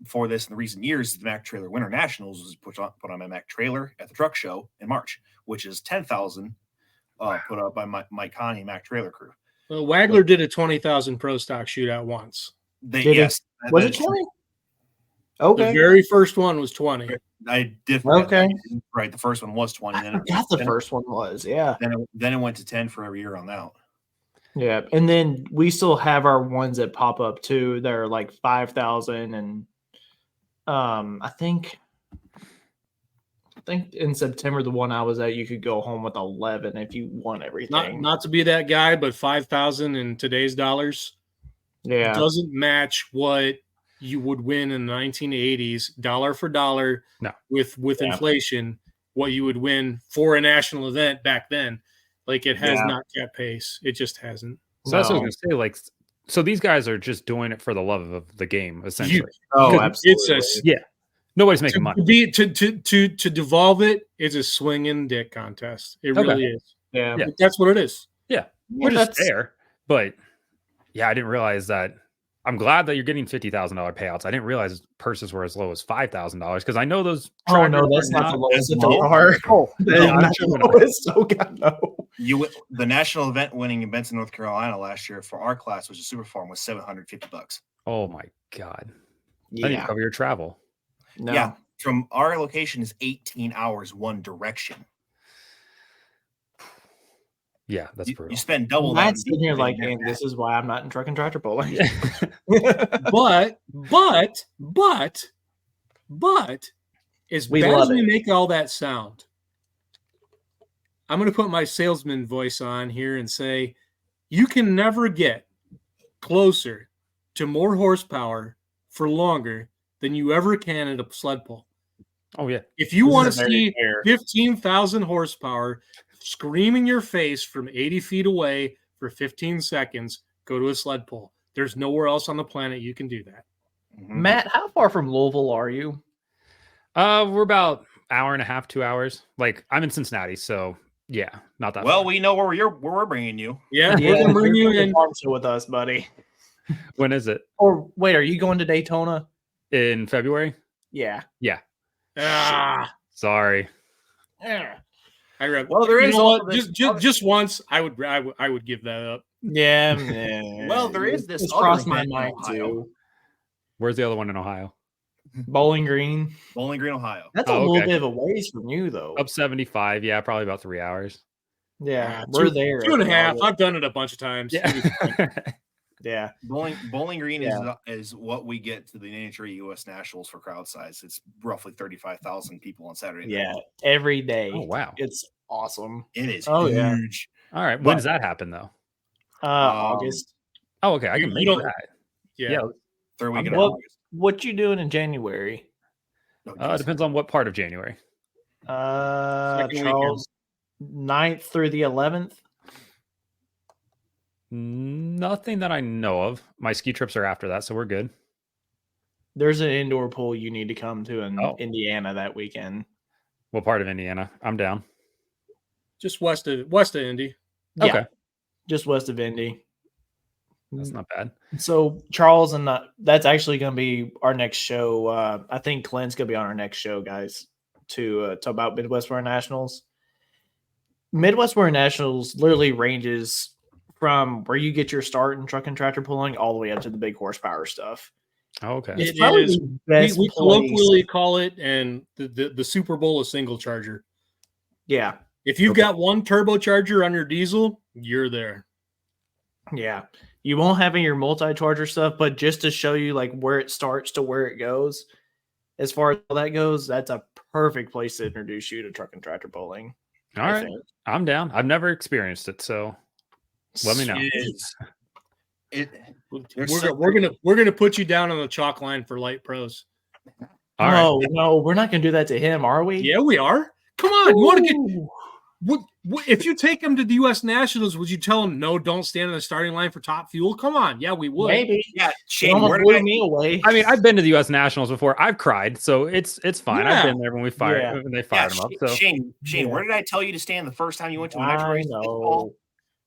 before this in the recent years is the Mac Trailer Winter Nationals, was put on my Mac Trailer at the truck show in March, which is $10,000 put up by Mike Connie Mac Trailer crew.
Well, Wagler did a 20,000 pro stock shootout once.
Yes.
Was it 20? Okay.
The very first one was 20.
I did.
Okay.
Right. The first one was 20. Then
the first one was, yeah.
Then it went to 10 for every year on that.
Yeah. And then we still have our ones that pop up too. They're like 5,000. And I think in September, the one I was at, you could go home with 11 if you won everything.
Not to be that guy, but 5,000 in today's dollars doesn't match what you would win in the 1980s, dollar for dollar, with inflation, what you would win for a national event back then. Like, it has not kept pace. It just hasn't.
So that's what I was going to say. Like, so these guys are just doing it for the love of the game, essentially.
Absolutely.
Nobody's making money.
To devolve it is a swinging dick contest. It really is.
Yeah.
That's what it is.
Yeah. which is fair. But yeah, I didn't realize that. I'm glad that you're getting $50,000 payouts. I didn't realize purses were as low as $5,000 because I know those.
Oh no, that's not the lowest
that's
they
low.
are. Oh,
No, I'm
not
sure
the
they're not.
lowest. Oh god, no.
The national event winning in Benson, North Carolina last year for our class, which is super farm, was $750.
Oh my god! I need to
Yeah,
cover your travel.
no.
Yeah, from our location is 18 hours one direction.
Yeah, that's
You
brutal.
spend double that.
Matt's sitting here like, and this is why I'm not in truck and tractor pulling.
But as
We
bad
love
as we
it.
make all that sound, I'm going to put my salesman voice on here and say, you can never get closer to more horsepower for longer than you ever can at a sled pull.
Oh yeah.
If you
This
want to
is very
see
fair.
15,000 horsepower screaming your face from 80 feet away for 15 seconds, go to a sled pull. There's nowhere else on the planet you can do that.
Mhm.
Matt, how far from Louisville are you?
We're about hour and a half, 2 hours. Like I'm in Cincinnati, so yeah, not that
Well,
far.
we know where we're bringing you.
Yeah, we're going to bring you
you're
in.
farm show with us, buddy.
When is it?
Or wait, are you going to Daytona?
In February?
Yeah.
Ah,
Sorry.
Yeah.
Well, there
you
is
know
also
what?
this
Just once, I would give that up.
Yeah.
Well, there is this
It's
other
crossed my
event in
mind
Ohio.
too.
Where's the other one in Ohio?
Bowling Green.
Bowling Green, Ohio.
That's
Oh,
a little
okay.
bit of a ways from you, though.
Up 75. Yeah, probably about 3 hours.
Yeah, we're there.
2.5. I've done it a bunch of times.
Yeah.
Bowling Green
Yeah.
is what we get to the NHRA U.S. Nationals for crowd size. It's roughly 35,000 people on Saturday night.
Yeah. Every day.
Oh wow.
It's awesome.
It is
Oh, yeah.
huge.
All right. When does that happen though?
August.
Oh, okay. I
You-
can
you
make
don't-
that.
Yeah.
Third week
I'm
in
down.
August.
What you doing in January?
No,
It
geez.
depends on what part of January.
Second
Charles, 9th through the 11th.
Nothing that I know of. My ski trips are after that, so we're good.
There's an indoor pool you need to come to in
Oh.
Indiana that weekend.
What part of Indiana? I'm down.
Just west of Indy.
Yeah,
Okay.
just west of Indy.
That's not bad.
So Charles and that's actually going to be our next show. I think Clint's going to be on our next show, guys, to talk about Midwest Winter Nationals. Midwest Winter Nationals literally ranges from where you get your start in truck and tractor pulling all the way up to the big horsepower stuff.
Oh, okay.
It
It's probably
is.
the best
We
place.
colloquially call it, and the Super Bowl is single charger.
Yeah,
If you've
Okay.
got one turbocharger on your diesel, you're there.
yeah. You won't have any of your multi-charger stuff, but just to show you like where it starts to where it goes, as far as all that goes, that's a perfect place to introduce you to truck and tractor pulling.
All
I
right.
think.
I'm down. I've never experienced it, so let me know.
It is. There's
We're gonna put you down on the chalk line for light pros.
All right.
No, we're not going to do that to him, are we?
Yeah, we are. Come on, you want to get?
Ooh.
If you take him to the U.S. Nationals, would you tell him no? Don't stand in the starting line for top fuel. Come on, yeah, we would.
Maybe.
Yeah,
It
Shane,
almost
where
blew
did
me away.
I mean, I've been to the U.S. Nationals before. I've cried, so it's fine.
Yeah.
I've been there when we fired
Yeah.
when they fired him up. So
Shane,
Yeah.
where did I tell you to stand the first time you went to a metro
I
race?
know.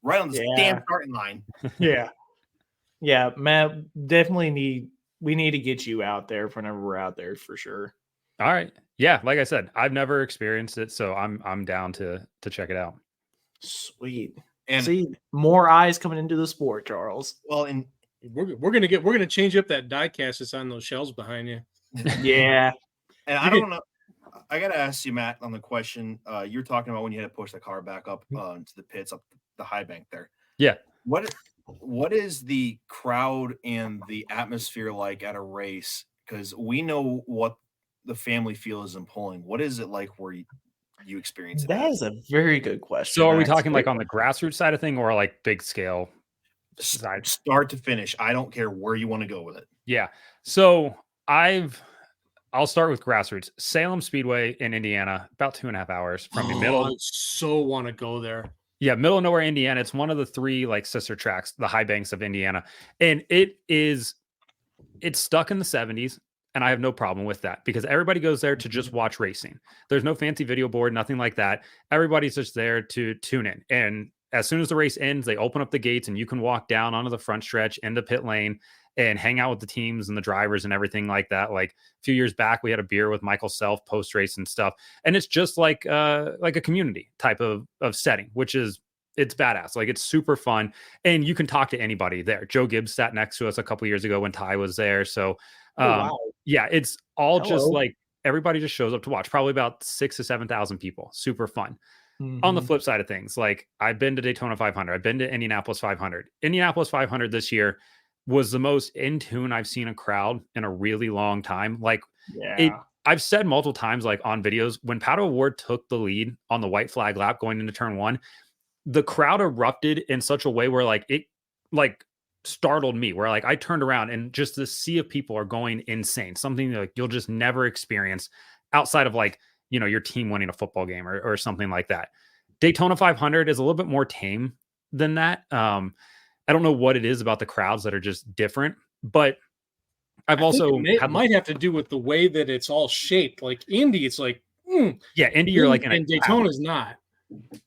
Right on the
Yeah.
damn starting line.
Yeah. Yeah, Matt, definitely we need to get you out there whenever we're out there for sure.
all right, yeah. Like I said, I've never experienced it, so I'm down to check it out.
Sweet.
And
See, more eyes coming into the sport, Charles.
well, and
We're gonna change up that die cast that's on those shelves behind you.
Yeah.
I don't know. I gotta ask you, Matt, on the question you're talking about when you had to push the car back up to the pits up the high bank there.
Yeah.
What is the crowd and the atmosphere like at a race? Because we know what the family feels in pulling. What is it like where you experience it?
That is a very good question.
So are we
Max.
talking like on the grassroots side of thing or like big scale? side?
Start to finish. I don't care where you want to go with it.
Yeah. So I'll start with grassroots. Salem Speedway in Indiana, about 2.5 hours from the
I
middle.
so want to go there.
Yeah, middle of nowhere, Indiana. It's one of the 3 like sister tracks, the high banks of Indiana. And it's stuck in the 70s. And I have no problem with that because everybody goes there to just watch racing. There's no fancy video board, nothing like that. Everybody's just there to tune in. And as soon as the race ends, they open up the gates and you can walk down onto the front stretch into pit lane and hang out with the teams and the drivers and everything like that. Like a few years back, we had a beer with Michael Self post race and stuff. And it's just like a community type of setting, which is, it's badass. Like it's super fun. And you can talk to anybody there. Joe Gibbs sat next to us a couple years ago when Ty was there. So yeah, it's all just like everybody just shows up to watch. Probably about 6,000 to 7,000 people. Super fun. On the flip side of things, like I've been to Daytona 500. I've been to Indianapolis 500. Indianapolis 500 this year was the most in tune I've seen a crowd in a really long time. Like I've said multiple times, like on videos, when Pato O'Ward took the lead on the white flag lap going into turn 1, the crowd erupted in such a way where like it like startled me, where like I turned around and just the sea of people are going insane. Something like you'll just never experience outside of like, you know, your team winning a football game or something like that. Daytona 500 is a little bit more tame than that. I don't know what it is about the crowds that are just different, but I've also
might have to do with the way that it's all shaped. Like Indy, it's like
Indy, you're like in
and Daytona's not.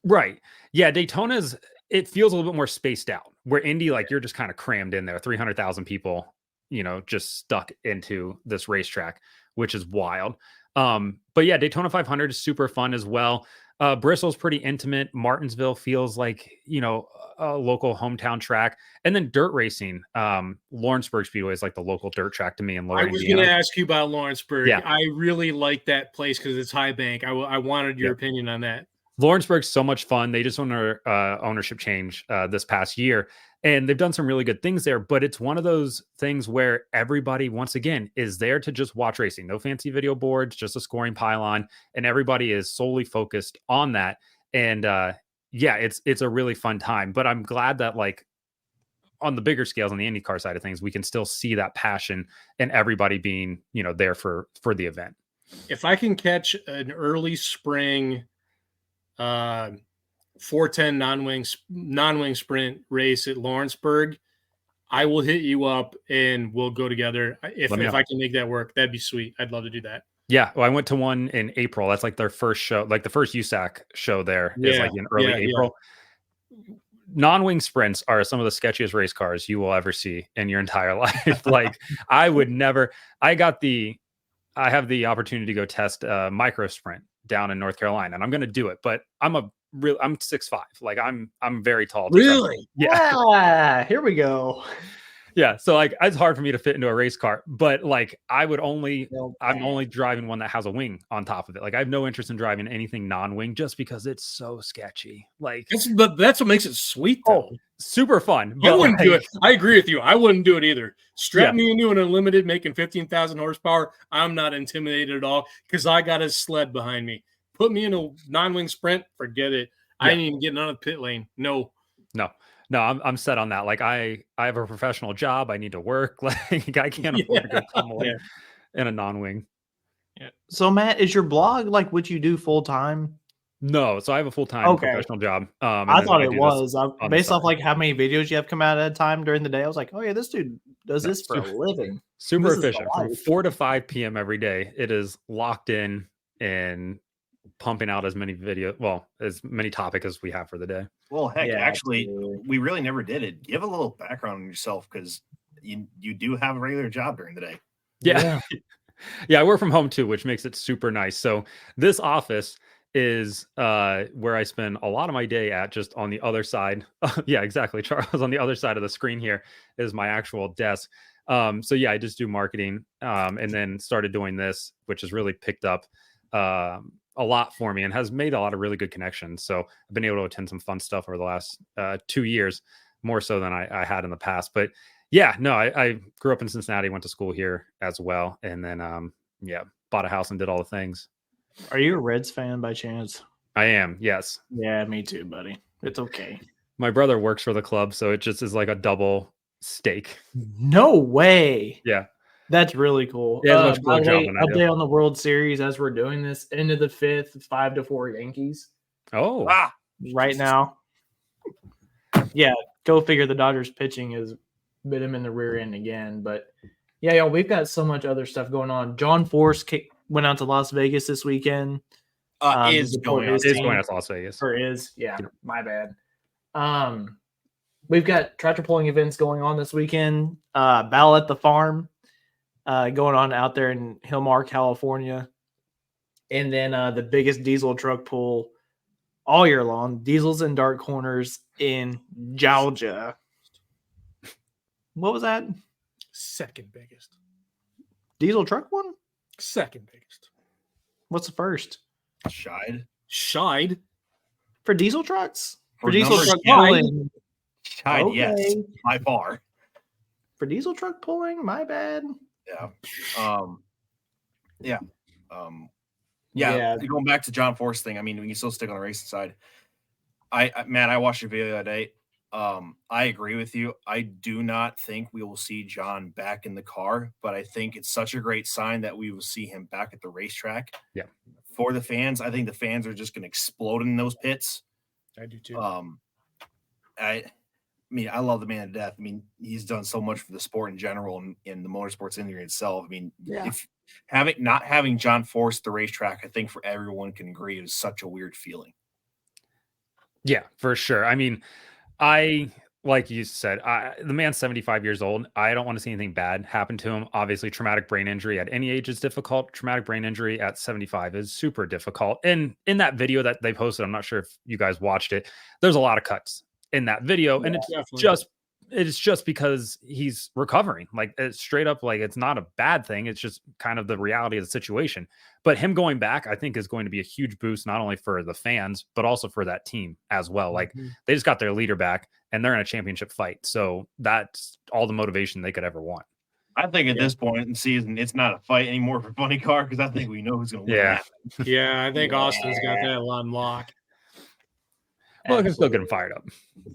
Right. Yeah, Daytona's, it feels a little bit more spaced out, where Indy, like you're just kind of crammed in there, 300,000 people, you know, just stuck into this racetrack, which is wild. But yeah, Daytona 500 is super fun as well. Bristol's pretty intimate. Martinsville feels like, you know, a local hometown track. And then dirt racing. Lawrenceburg Speedway is like the local dirt track to me in Lower
I was going to ask you about Lawrenceburg. Yeah. I really like that place because it's high bank. I wanted your opinion on that.
Lawrenceburg's so much fun. They just own their ownership change this past year, and they've done some really good things there. But it's one of those things where everybody, once again, is there to just watch racing. No fancy video boards, just a scoring pylon, and everybody is solely focused on that. And yeah, it's a really fun time. But I'm glad that like on the bigger scales on the IndyCar side of things, we can still see that passion and everybody being, you know, there for the event.
If I can catch an early spring 410 non-wing sprint race at Lawrenceburg, I will hit you up and we'll go together. If I can make that work, that'd be sweet. I'd love to do that.
Yeah. Well, I went to one in April. That's like their first show, like the first USAC show there is like in early April. Yeah. Non-wing sprints are some of the sketchiest race cars you will ever see in your entire life. Like I would never, I have the opportunity to go test a micro sprint down in North Carolina, and I'm going to do it, but I'm 6'5". Like I'm very tall.
Really?
Yeah. Here we go.
Yeah. So like, it's hard for me to fit into a race car, but like I'm only driving one that has a wing on top of it. Like I have no interest in driving anything non-wing just because it's so sketchy. Like
that's what makes it sweet though.
Super fun.
I wouldn't do it. I agree with you. I wouldn't do it either. Strap me into an Unlimited making 15,000 horsepower. I'm not intimidated at all because I got a sled behind me. Put me in a non-wing sprint. Forget it. I ain't even getting on a pit lane. No, I'm set on that. Like I have a professional job. I need to work. Like I can't afford to go tumbling in a non-wing.
Yeah. So Matt, is your blog like what you do full time?
No. So I have a full-time professional job.
I thought it was based off like how many videos you have come out at a time during the day. I was like, oh yeah, this dude does this for a living.
Super efficient. From 4 to 5 p.m. every day. It is locked in and pumping out as many as many topics as we have for the day.
Well, heck, actually, we really never did it. Give a little background on yourself because you do have a regular job during the day.
Yeah. Yeah, I work from home too, which makes it super nice. So this office is where I spend a lot of my day at, just on the other side. Yeah, exactly. Charles, on the other side of the screen here is my actual desk. So yeah, I just do marketing and then started doing this, which has really picked up a lot for me and has made a lot of really good connections. So I've been able to attend some fun stuff over the last 2 years, more so than I had in the past. But yeah, no, I grew up in Cincinnati, went to school here as well. And then, bought a house and did all the things.
Are you a Reds fan by chance?
I am. Yes.
Yeah, me too, buddy. It's okay.
My brother works for the club, so it just is like a double stake.
No way.
Yeah.
That's really cool.
Yeah, update
on the World Series as we're doing this. Into the 5th, 5-4 Yankees.
Oh,
right now. Yeah, go figure. The Dodgers pitching has bit him in the rear end again. But yeah, y'all, we've got so much other stuff going on. John Force went out to Las Vegas this weekend.
Is going out to Las Vegas.
Or is, yeah, my bad. We've got tractor pulling events going on this weekend. Battle at the Farm going on out there in Hillmar, California. And then the biggest diesel truck pull all year long, Diesels and Dark Corners in Georgia. What was that?
Second biggest.
Diesel truck one?
Second biggest.
What's the first?
Shied.
For diesel trucks? For
For
diesel
numbers,
truck
yeah.
pulling.
Shied, yes, by far.
For diesel truck pulling, my bad.
Yeah. Yeah. Going back to John Force thing, I mean, we can still stick on the racing side. I watched the video the other day. I agree with you. I do not think we will see John back in the car, but I think it's such a great sign that we will see him back at the racetrack.
Yeah.
For the fans, I think the fans are just going to explode in those pits.
I do too.
I mean, I love the man to death. I mean, he's done so much for the sport in general and in the motorsports industry itself. I mean, if not having John Force at the racetrack, I think for everyone can agree is such a weird feeling.
Yeah, for sure. I mean, like you said, the man's 75 years old. I don't want to see anything bad happen to him. Obviously, traumatic brain injury at any age is difficult. Traumatic brain injury at 75 is super difficult. And in that video that they posted, I'm not sure if you guys watched it, there's a lot of cuts in that video. And it's just because he's recovering. Like, it's straight up, like, it's not a bad thing. It's just kind of the reality of the situation. But him going back, I think, is going to be a huge boost, not only for the fans, but also for that team as well. Like, they just got their leader back and they're in a championship fight. So that's all the motivation they could ever want.
I think at this point in the season, it's not a fight anymore for Funny Car because I think we know who's going to win.
Yeah.
Yeah, I think Austin's got that on lock.
Well, I can still get him fired up.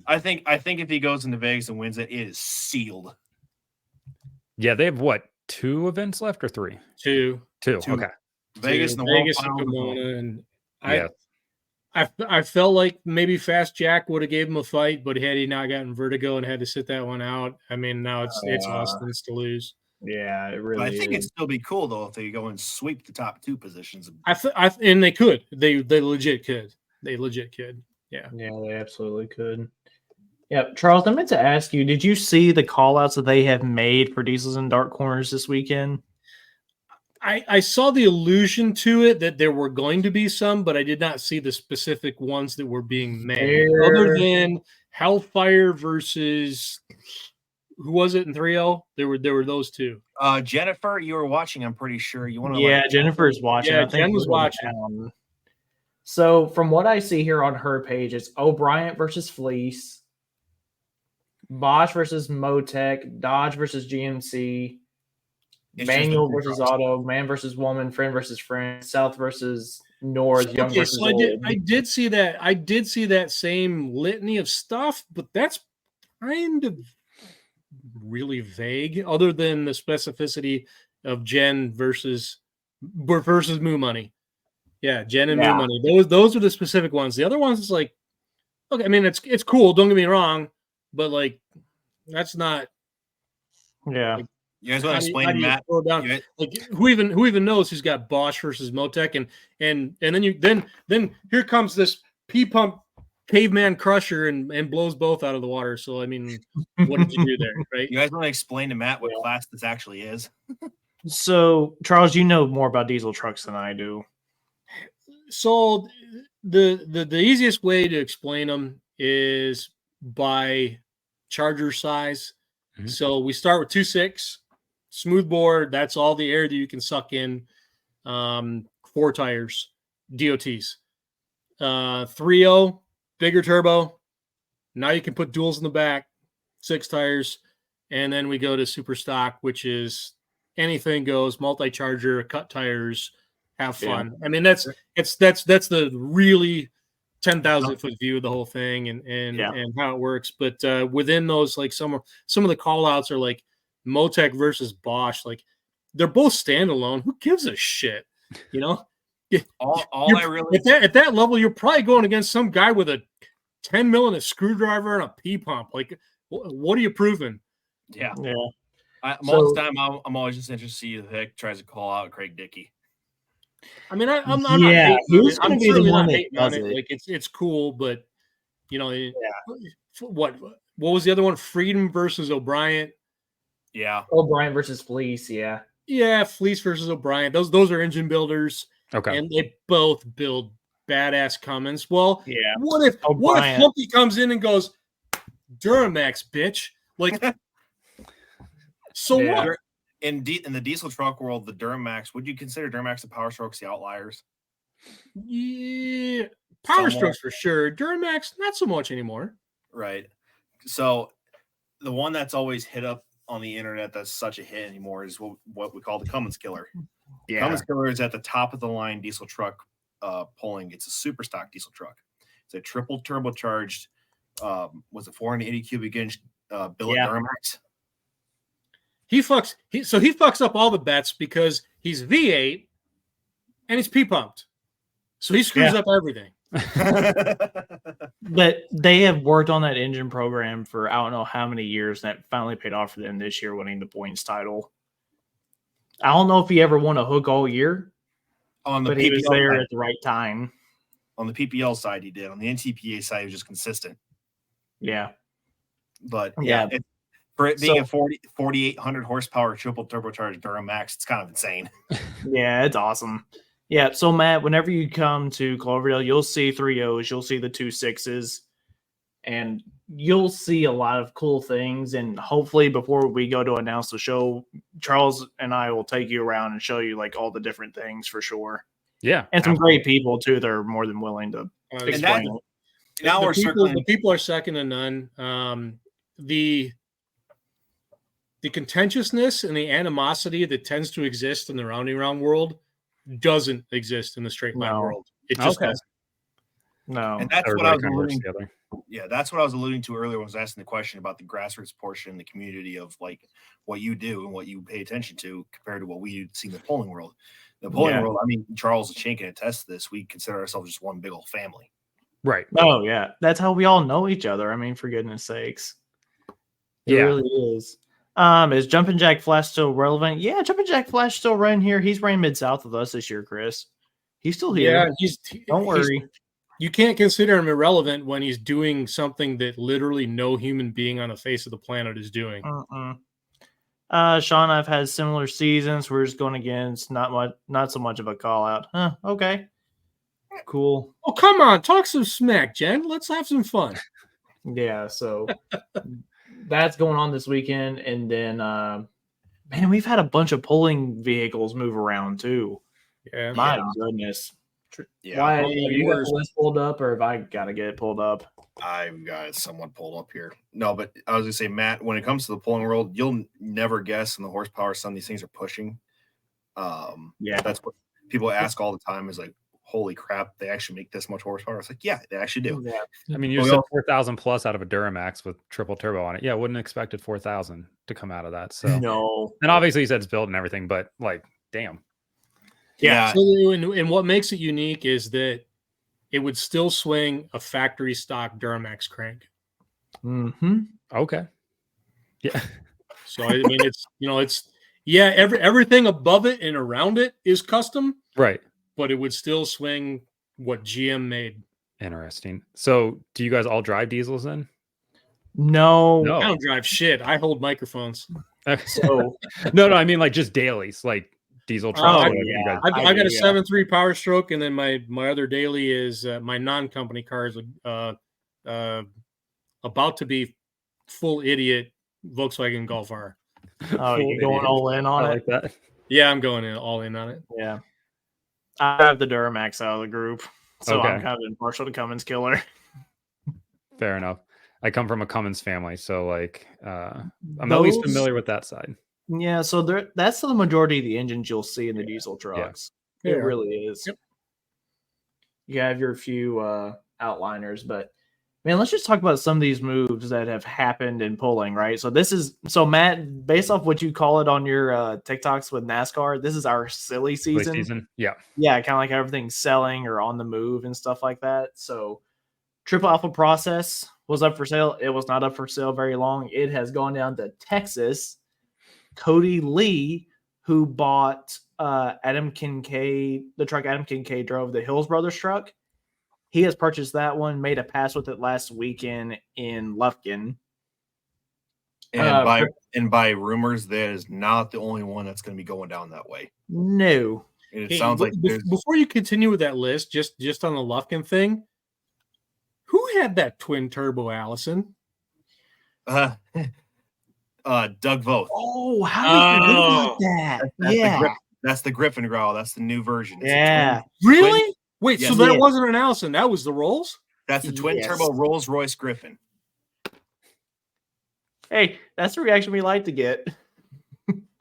I think if he goes into Vegas and wins it, it is sealed.
Yeah, they have what, 2 events left or 3?
Two.
Okay.
Vegas and the
Vegas
World
and
Final.
Pomona, and
Yeah.
I felt like maybe Fast Jack would have gave him a fight, but had he not gotten vertigo and had to sit that one out, I mean, now it's Austin's to lose.
Yeah, it really
I think
is.
it'd still be cool though if they go and sweep the top 2 positions.
And they could. They legit could. They legit could. Yeah.
Yeah, they absolutely could. Yeah, Charles, I meant to ask you, did you see the call-outs that they have made for Diesels and Dark Corners this weekend?
I saw the allusion to it that there were going to be some, but I did not see the specific ones that were being made. Other than Hellfire versus who was it in 3-0? There were those 2.
Jennifer, you were watching, I'm pretty sure. You want to
Yeah, Jennifer's watching.
Yeah,
I think
Jen was watching.
So from what I see here on her page, it's O'Brien versus Fleece, Bosch versus Motec, Dodge versus GMC, Manual versus Auto, Man versus Woman, Friend versus Friend, South versus North, Young versus Old.
I did see that. I did see that same litany of stuff, but that's kind of really vague, other than the specificity of Jen versus Moo Money. Yeah, Jen and Moo Money. Those are the specific ones. The other ones is like, okay, I mean it's cool. Don't get me wrong, but like that's not.
Yeah.
Like,
you guys want to explain, Matt?
Like who even knows who's got Bosch versus Motec, and then here comes this P-pump caveman crusher and blows both out of the water. So I mean, what did you do there, right?
You guys want to explain to Matt what class this actually is?
So Charles, you know more about diesel trucks than I do.
So the easiest way to explain them is by charger size. Mm-hmm. So we start with 2.6 smooth bore. That's all the air that you can suck in. 4 tires, DOTs. 3.0 bigger turbo. Now you can put duals in the back, 6 tires, and then we go to super stock, which is anything goes, multi-charger, cut tires. Have fun. Yeah. I mean, that's the really 10,000 foot view of the whole thing and how it works. But within those, like some of the call outs are like Motec versus Bosch. Like they're both standalone. Who gives a shit? You know, at that level, you're probably going against some guy with a 10 mil and a screwdriver and a P pump. Like, what are you proving?
Yeah. Most of the time, I'm always just interested to see who the heck tries to call out Craig Dickey.
I mean, I'm not hating on it. I'm certainly not hating on it. Like it's cool, but You know, what was the other one? Freedom versus O'Brien.
Yeah.
O'Brien versus Fleece. Yeah.
Yeah, Fleece versus O'Brien. Those are engine builders.
Okay.
And they both build badass Cummins. Well,
Yeah.
what if
O'Brien.
Humpy comes in and goes, Duramax, bitch? Like, so
Yeah.
what?
In the diesel truck world, the Duramax, would you consider Duramax the Power Strokes the outliers?
Yeah, Power
Somewhat.
Strokes for sure. Duramax, not so much anymore.
Right. So the one that's always hit up on the internet that's such a hit anymore is what we call the Cummins Killer.
Yeah.
Cummins Killer is at the top of the line diesel truck pulling. It's a super stock diesel truck. It's a triple turbocharged, was it 480 cubic inch billet Duramax?
He fucks up all the bets because he's V8 and he's P-pumped. So he screws up everything.
But they have worked on that engine program for I don't know how many years, and that finally paid off for them this year, winning the points title. I don't know if he ever won a hook all year, but he was there at the right time.
On the PPL side, he did. On the NTPA side, he was just consistent.
Yeah.
But
Yeah.
For it being a 4,800 horsepower triple turbocharged Duramax, it's kind of insane.
Yeah, it's awesome. Yeah, so Matt, whenever you come to Cloverdale, you'll see 3.0s, you'll see the 2.6s, and you'll see a lot of cool things. And hopefully before we go to announce the show, Charles and I will take you around and show you like all the different things for sure.
Yeah.
And some great people too that are more than willing to explain it.
Now
the people are second to none. The contentiousness and the animosity that tends to exist in the rounding round world doesn't exist in the straight line world. It just doesn't.
No.
And that's what I was alluding to. Yeah, that's what I was alluding to earlier when I was asking the question about the grassroots portion, the community of like what you do and what you pay attention to compared to what we see in the polling world. The polling world, I mean, Charles and Shane can attest to this. We consider ourselves just one big old family.
Right.
Oh, yeah. That's how we all know each other. I mean, for goodness sakes. It really is. Is Jumpin' Jack Flash still relevant? Yeah, Jumpin' Jack Flash still running here. He's running mid-south with us this year, Chris. He's still here.
Yeah,
don't worry.
You can't consider him irrelevant when he's doing something that literally no human being on the face of the planet is doing.
Sean, I've had similar seasons. We're just going against not so much of a call out. Huh, okay. Cool.
Oh, come on. Talk some smack, Jen. Let's have some fun.
Yeah, so that's going on this weekend. And then, man, we've had a bunch of pulling vehicles move around too.
Yeah.
My goodness.
Yeah.
Why, have you got the list pulled up, or have I got to get it pulled up?
I've got it somewhat pulled up here. No, but I was going to say, Matt, when it comes to the pulling world, you'll never guess in the horsepower some of these things are pushing. That's what people ask all the time is like, holy crap, they actually make this much horsepower. It's like, yeah, they actually do.
Yeah.
I mean, you said 4,000 plus out of a Duramax with triple turbo on it. Yeah, wouldn't have expected 4,000 to come out of that. So
no.
And obviously he said it's built and everything, but like, damn.
Yeah. So, and what makes it unique is that it would still swing a factory stock Duramax crank.
Mm-hmm.
Okay. Yeah.
So I mean, everything above it and around it is custom,
right?
But it would still swing what GM made.
Interesting. So, do you guys all drive diesels then?
No.
I don't drive shit. I hold microphones.
So
no, I mean like just dailies, like diesel trucks.
I got a 7.3 Power Stroke, and then my other daily is my non-company car is about to be full idiot Volkswagen Golf R.
Oh, you're going all in on it?
Like that.
Yeah, I'm going all in on it.
Yeah. I have the Duramax out of the group, so I'm kind of impartial to Cummins Killer.
Fair enough. I come from a Cummins family, so like I'm at least familiar with that side.
Yeah, so that's the majority of the engines you'll see in the diesel trucks. Yeah. It really is. Yep. You have your few outliners, but man, let's just talk about some of these moves that have happened in pulling, right? So Matt, based off what you call it on your TikToks with NASCAR, this is our silly season.
Yeah.
Yeah, kind of like everything's selling or on the move and stuff like that. So Triple Alpha Process was up for sale. It was not up for sale very long. It has gone down to Texas. Cody Lee, who bought Adam Kincaid, the truck Adam Kincaid drove, the Hills Brothers truck, He has purchased that one, made a pass with it last weekend in Lufkin.
And by rumors, that is not the only one that's going to be going down that way.
No.
It sounds like
before you continue with that list, just on the Lufkin thing, who had that twin turbo, Allison?
Doug Voth.
Oh, how did you know about that?
That's the Griffin growl. That's the new version.
Yeah.
Really? Wait,
Yes.
so that wasn't an Allison. That was the Rolls?
That's the twin turbo Rolls Royce Griffin.
Hey, that's the reaction we like to get.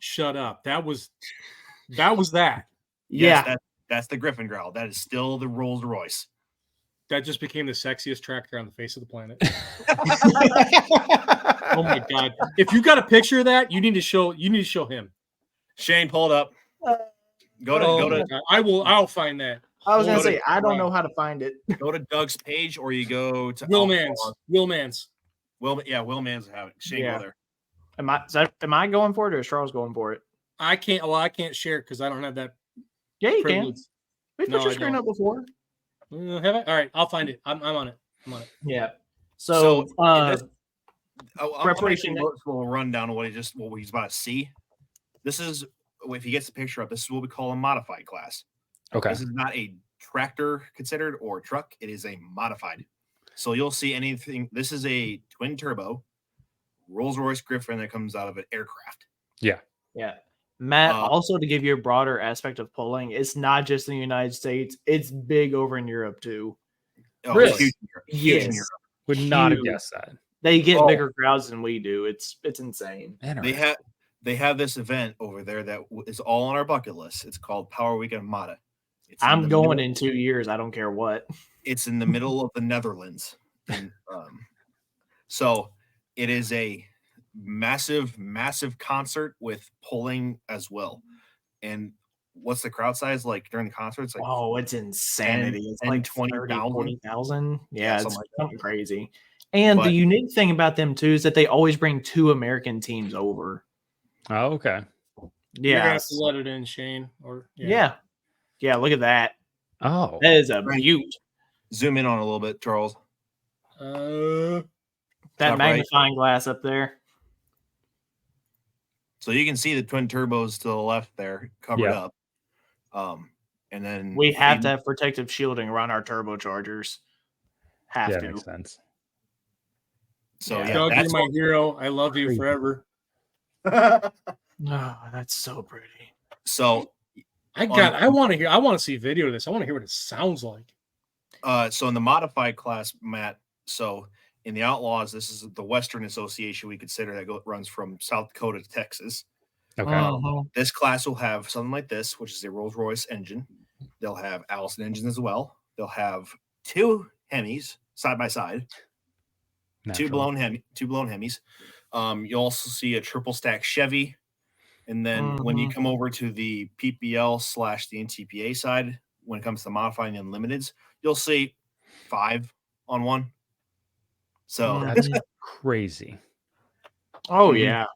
Shut up. That was that.
Yeah.
Yes, that's the Griffin growl. That is still the Rolls Royce.
That just became the sexiest tractor on the face of the planet. Oh my god! If you got a picture of that, you need to show him.
Shane, pull it up. Go to.
I'll find that.
I was gonna say I don't know how to find it.
Go to Doug's page, or you go to
Will Mans.
Will Mans will have it. Shane, go there.
Am I going for it, or is Charles going for it?
I can't share because I don't have that.
Yeah, you
privilege.
can. We've put your screen up before.
Have I? All right, I'll find it. I'm on it.
Yeah. So
preparation. We'll run down what he's about to see. This is, if he gets the picture up, this is what we call a modified class.
Okay.
This is not a tractor considered or a truck. It is a modified. So you'll see anything. This is a twin turbo Rolls-Royce Griffin that comes out of an aircraft.
Yeah.
Yeah. Matt, also to give you a broader aspect of pulling, it's not just in the United States. It's big over in Europe too.
Oh,
really?
It's huge in Europe.
Would not have guessed that.
They get bigger crowds than we do. It's insane.
They have this event over there that is all on our bucket list. It's called Power Weekend Mata.
I'm going in 2 years. I don't care what.
It's in the middle of the Netherlands. And, so it is a massive concert with pulling as well. And what's the crowd size like during the concert? It's like,
it's insanity. It's like
20,000,
40,000. Yeah, it's
like
something crazy. And the unique thing about them too is that they always bring 2 American teams over.
Oh, okay.
Yeah,
Yeah,
you're gonna have to let it in, Shane. Or
yeah. Look at that.
Oh,
that is a beaut.
Zoom in on a little bit, Charles.
That magnifying glass up there.
So you can see the twin turbos to the left there covered up. And then
we have to have protective shielding around our turbochargers. Have to.
Makes sense.
So
Doug, you're my hero. I love you forever.
Oh, that's so pretty.
So
I want to see video of this. I want to hear what it sounds like.
So in the modified class, Matt, so in the Outlaws, this is the Western Association we consider that runs from South Dakota to Texas.
Okay.
This class will have something like this, which is a Rolls-Royce engine. They'll have Allison engines as well. They'll have 2 Hemis side by side. Two blown Hemis. You'll also see a triple stack Chevy. And then when you come over to the PPL / the NTPA side, when it comes to modifying the Unlimiteds, you'll see 5 on one. So
that's crazy.
Oh, yeah.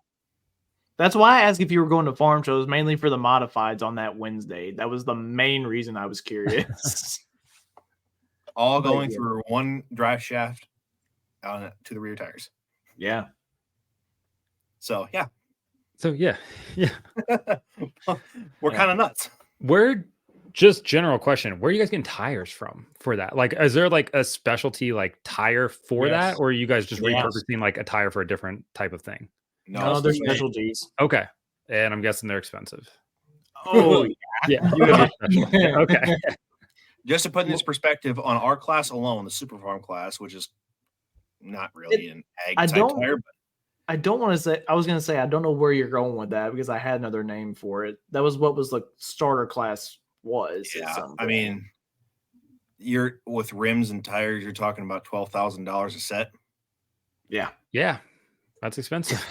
That's why I asked if you were going to farm shows, mainly for the modifieds on that Wednesday. That was the main reason I was curious.
All going through one drive shaft to the rear tires.
Yeah.
So, yeah.
Yeah.
We're kind of nuts.
Just general question, where are you guys getting tires from for that? Like, is there like a specialty like tire for that, or are you guys just repurposing like a tire for a different type of thing?
No, they're specialties.
Okay. And I'm guessing they're expensive.
Oh,
yeah. Okay.
Just to put in this perspective, on our class alone, the Super Farm class, which is not really an ag type tire, but
I don't want to say, I was going to say, I don't know where you're going with that because I had another name for it. That was what was the starter class was.
Yeah. I mean, you're with rims and tires, you're talking about $12,000 a set.
Yeah.
Yeah. That's expensive.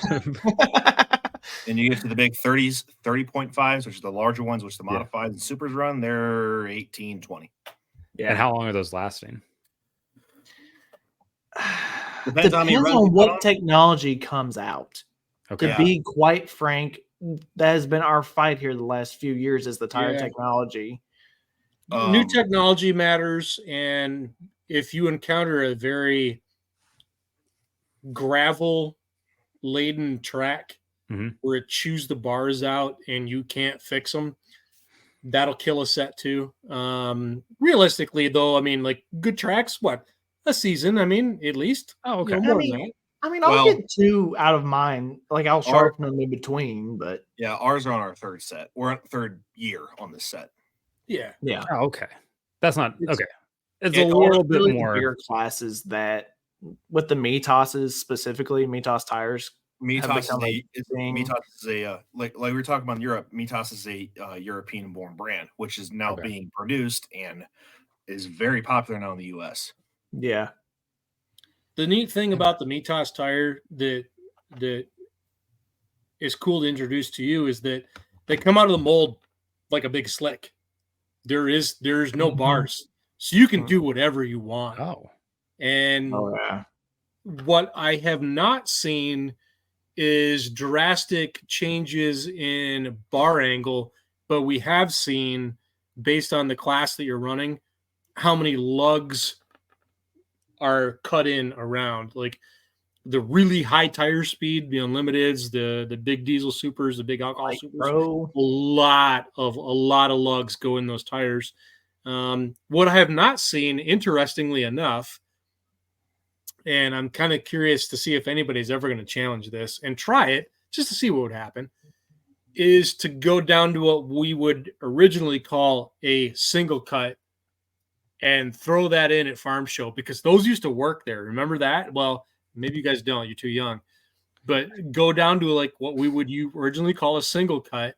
And you get to the big 30.5s, which are the larger ones, which the modifieds and supers run, they're 18, 20.
Yeah. And how long are those lasting?
Depends on what technology comes out.
Okay.
To be quite frank, that has been our fight here the last few years is the tire technology.
New technology matters, and if you encounter a very gravel laden track where it chews the bars out and you can't fix them, that'll kill a set too. Realistically, though, I mean, like good tracks, what, a season? I mean, at least.
Oh, okay.
You know, more than that.
I mean, I'll get 2 out of mine. Like I'll sharpen them in between, but
yeah, ours are on our 3rd set. We're on 3rd year on this set.
Yeah.
Oh, okay. That's not okay. It's a
It's
little bit
really
more
the bigger classes that with the Mitoses specifically, Mitos tires.
Mitos is a like we were talking about in Europe. Mitos is a European-born brand, which is now being produced and is very popular now in the U.S.
Yeah.
The neat thing about the Mitos tire that is cool to introduce to you is that they come out of the mold like a big slick. There's no bars, so you can do whatever you want.
Oh,
and
yeah.
What I have not seen is drastic changes in bar angle, but we have seen, based on the class that you're running, how many lugs are cut in around. Like the really high tire speed, the unlimiteds, the big diesel supers, the big alcohol supers, a lot of lugs go in those tires. What I have not seen, interestingly enough, and I'm kind of curious to see if anybody's ever going to challenge this and try it just to see what would happen, is to go down to what we would originally call a single cut and throw that in at Farm Show, because those used to work there. Remember that? Well, maybe you guys don't. You're too young. But go down to like what we would originally call a single cut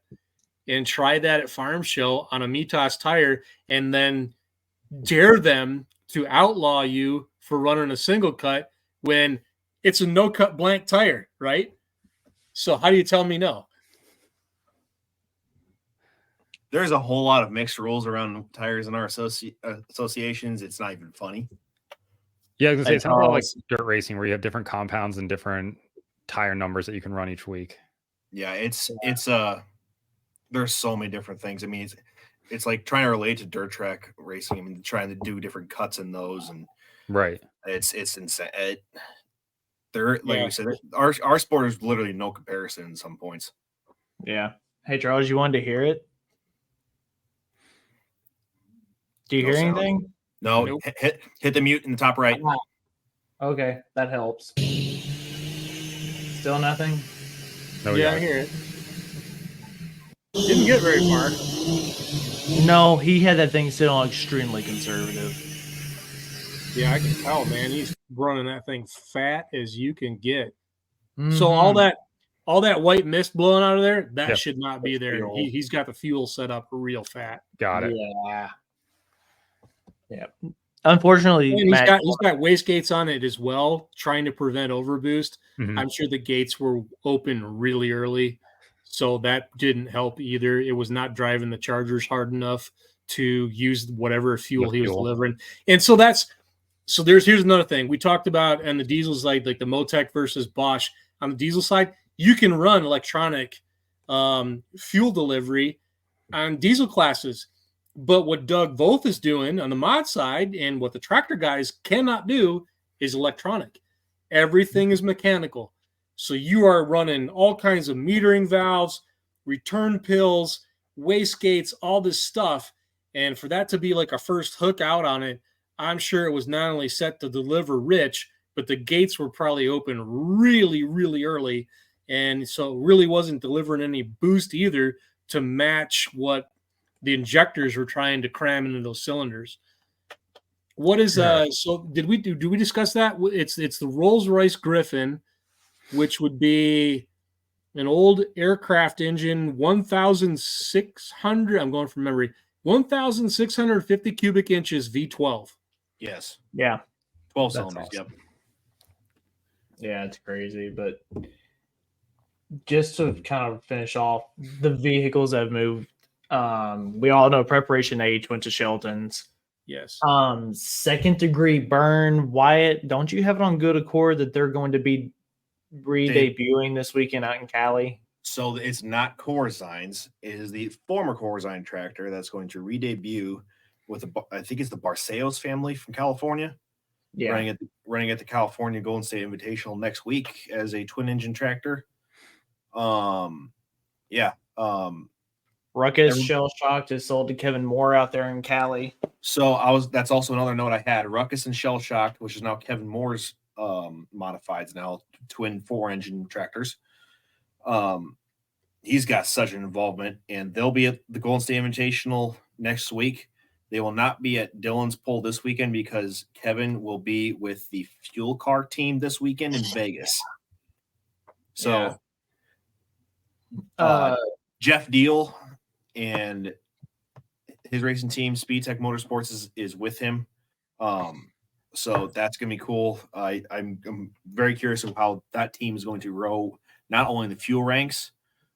and try that at Farm Show on a Mitos tire, and then dare them to outlaw you for running a single cut when it's a no cut blank tire, right? So how do you tell me no?
There's a whole lot of mixed rules around tires in our associations. It's not even funny.
Yeah, I was gonna say, it sounds a lot like dirt racing, where you have different compounds and different tire numbers that you can run each week.
Yeah, it's there's so many different things. I mean, it's like trying to relate to dirt track racing. I mean, trying to do different cuts in those, and
right.
It's insane. We said, our sport is literally no comparison in some points.
Yeah. Hey Charles, you wanted to hear it? Do you hear anything?
No. Nope. Hit the mute in the top right.
Okay, that helps. Still nothing?
No, yeah, I hear it. Didn't get very far.
No, he had that thing still extremely conservative.
Yeah, I can tell, man. He's running that thing fat as you can get. Mm-hmm. So all that white mist blowing out of there, that should not be there. He's got the fuel set up real fat.
Got it.
Yeah. Unfortunately,
he's got wastegates on it as well, trying to prevent overboost. Mm-hmm. I'm sure the gates were open really early, so that didn't help either. It was not driving the Chargers hard enough to use whatever fuel he was delivering. And so here's another thing we talked about on the diesel side, like the Motec versus Bosch. On the diesel side, you can run electronic fuel delivery on diesel classes. But what Doug Voth is doing on the mod side, and what the tractor guys cannot do, is electronic. Everything is mechanical. So you are running all kinds of metering valves, return pills, wastegates, all this stuff. And for that to be like a first hook out on it, I'm sure it was not only set to deliver rich, but the gates were probably open really, really early. And so it really wasn't delivering any boost either to match what the injectors were trying to cram into those cylinders. What is so did we discuss that? It's the Rolls-Royce Griffin, which would be an old aircraft engine, 1,600, I'm going from memory, 1,650 cubic inches V12.
Yes.
Yeah.
12 cylinders. Awesome. Yep.
Yeah, it's crazy. But just to kind of finish off the vehicles that have moved, we all know Preparation H went to Shelton's.
Yes.
Second Degree Burn, Wyatt, don't you have it on good accord that they're going to be re-debuting this weekend out in Cali?
So it's not Corzines. It is the former Corzine tractor that's going to re-debut with I think it's the Barcelos family from California.
Yeah.
Running at the California Golden State Invitational next week as a twin engine tractor. Yeah.
Ruckus Shell Shocked is sold to Kevin Moore out there in Cali.
So that's also another note I had. Ruckus and Shell Shocked, which is now Kevin Moore's modifieds now, twin 4-engine tractors. He's got such an involvement, and they'll be at the Golden State Invitational next week. They will not be at Dylan's Pole this weekend because Kevin will be with the fuel car team this weekend in Vegas. So Jeff Deal and his racing team, Speed Tech Motorsports, is with him. So that's going to be cool. I'm very curious of how that team is going to row not only the fuel ranks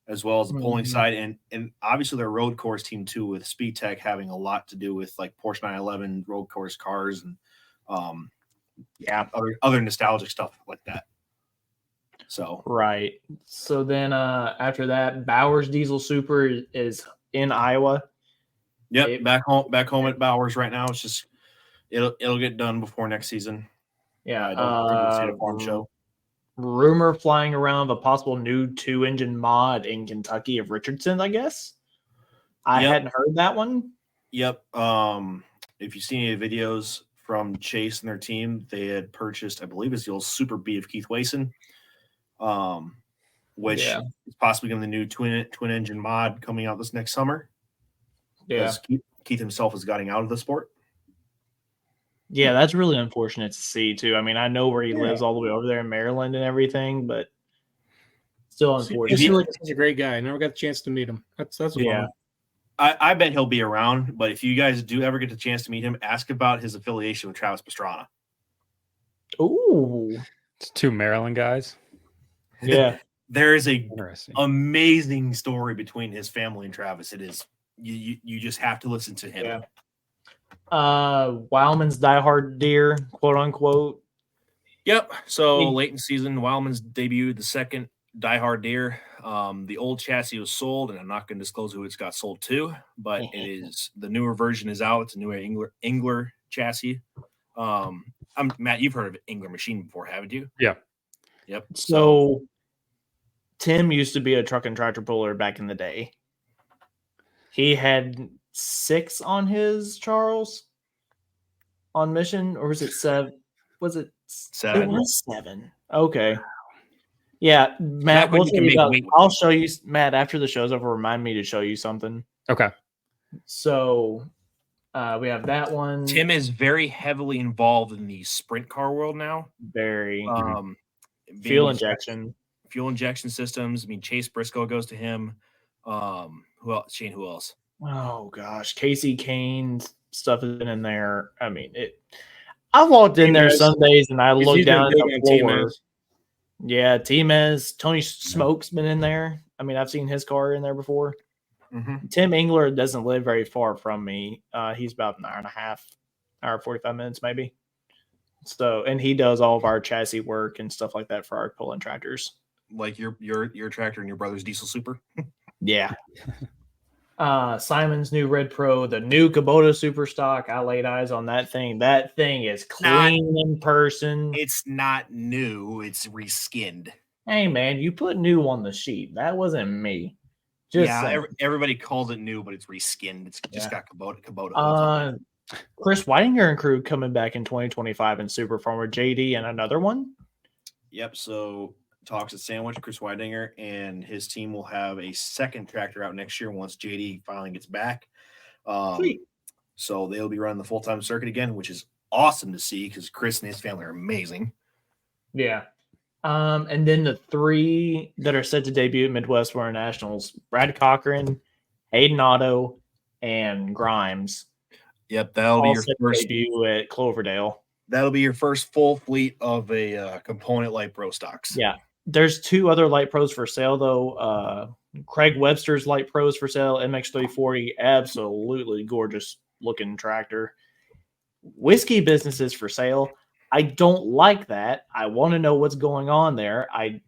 as well as the polling side, and obviously their road course team too, with Speed Tech having a lot to do with like Porsche 911 road course cars and other nostalgic stuff like that. So
right. So then after that, Bowers Diesel Super is in Iowa.
Yep, back home at Bowers right now. It's just it'll get done before next season.
Yeah,
I don't think we'll see a farm show.
Rumor flying around of a possible new 2-engine mod in Kentucky of Richardson, I guess. I hadn't heard that one.
Yep. If you see any videos from Chase and their team, they had purchased, I believe it's the old Super B of Keith Wason, which is possibly going to be the new twin engine mod coming out this next summer.
Yeah.
Keith himself is getting out of the sport.
Yeah, that's really unfortunate to see too. I mean, I know where he lives all the way over there in Maryland and everything, but still unfortunate.
He's like such a great guy. I never got the chance to meet him. That's
yeah.
I bet he'll be around, but if you guys do ever get the chance to meet him, ask about his affiliation with Travis Pastrana.
Ooh.
It's 2 Maryland guys.
Yeah.
There is a amazing story between his family and Travis. It is you just have to listen to him.
Yeah. Wildman's diehard deer, quote unquote.
Yep. So late in season, Wildman's debuted the second diehard deer. The old chassis was sold, and I'm not going to disclose who it's got sold to, but it is the newer version is out. It's a newer Engler chassis. Matt, you've heard of Engler machine before, haven't you?
Yeah.
Yep.
So Tim used to be a truck and tractor puller back in the day. He had 6 on his Charles on mission, or was it 7? Was it
7?
It was 7. Okay. Yeah, Matt, I'll show you, Matt, after the show's over. Remind me to show you something.
Okay.
So we have that one.
Tim is very heavily involved in the sprint car world now.
Very.
Fuel injection systems. I mean, Chase Briscoe goes to him. Who else? Shane, who else?
Oh gosh, Casey Kane's stuff has been in there. I mean, I walked in there some days and I looked down at the floor. Yeah, T-Mez, Tony Smoke's been in there. I mean, I've seen his car in there before. Mm-hmm. Tim Engler doesn't live very far from me. He's about an hour and a half, hour 45 minutes maybe. So, and he does all of our chassis work and stuff like that for our pulling tractors.
Like your tractor and your brother's diesel super.
Yeah. Simon's new Red Pro, the new Kubota Super Stock. I laid eyes on that thing. That thing is clean in person.
It's not new. It's reskinned.
Hey, man, you put new on the sheet. That wasn't me. Just
everybody calls it new, but it's reskinned. It's just got Kubota.
Chris Weidinger and crew coming back in 2025 in Super Farmer JD and another one.
Yep. So talks at Sandwich, Chris Weidinger and his team will have a second tractor out next year once JD finally gets back. So they'll be running the full-time circuit again, which is awesome to see because Chris and his family are amazing.
Yeah. And then the 3 that are set to debut at Midwest Winter Nationals, Brad Cochran, Hayden Otto, and Grimes.
Yep, that'll be your first
debut at Cloverdale.
That'll be your first full fleet of a component light pro stocks.
Yeah. There's 2 other light pros for sale, though. Craig Webster's light pros for sale. MX340, absolutely gorgeous looking tractor. Whiskey businesses for sale. I don't like that. I want to know what's going on there. I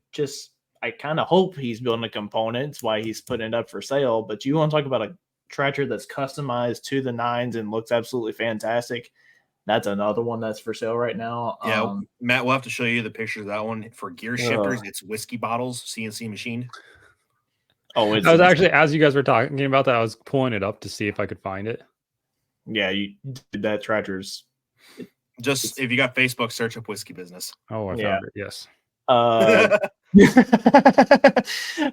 kind of hope he's building a component. It's why he's putting it up for sale. But you want to talk about a tractor that's customized to the nines and looks absolutely fantastic. That's another one that's for sale right now.
Yeah, Matt, we'll have to show you the picture of that one. For gear shifters, it's whiskey bottles, CNC machined.
Oh,
I was actually, as you guys were talking about that, I was pulling it up to see if I could find it.
Yeah, you did that tractor's.
Just if you got Facebook, search up whiskey business.
Oh, I found it. Yes.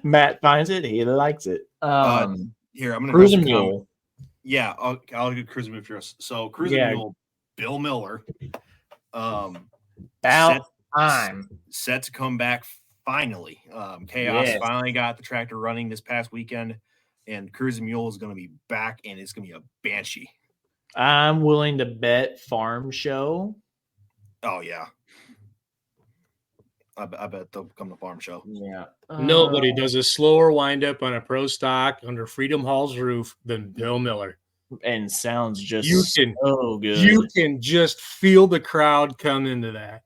Matt finds it. He likes it.
Here, I'm going to
Cruising Mule.
Yeah, I'll get Cruising Mule first. So Cruising Mule, Bill Miller.
About time.
Set to come back finally. Chaos finally got the tractor running this past weekend, and Cruising Mule is going to be back, and it's going to be a banshee.
I'm willing to bet Farm Show.
Oh, yeah. I bet they'll come to Farm Show.
Yeah.
Nobody does a slower windup on a pro stock under Freedom Hall's roof than Bill Miller.
And sounds just
so
good.
You can just feel the crowd come into that.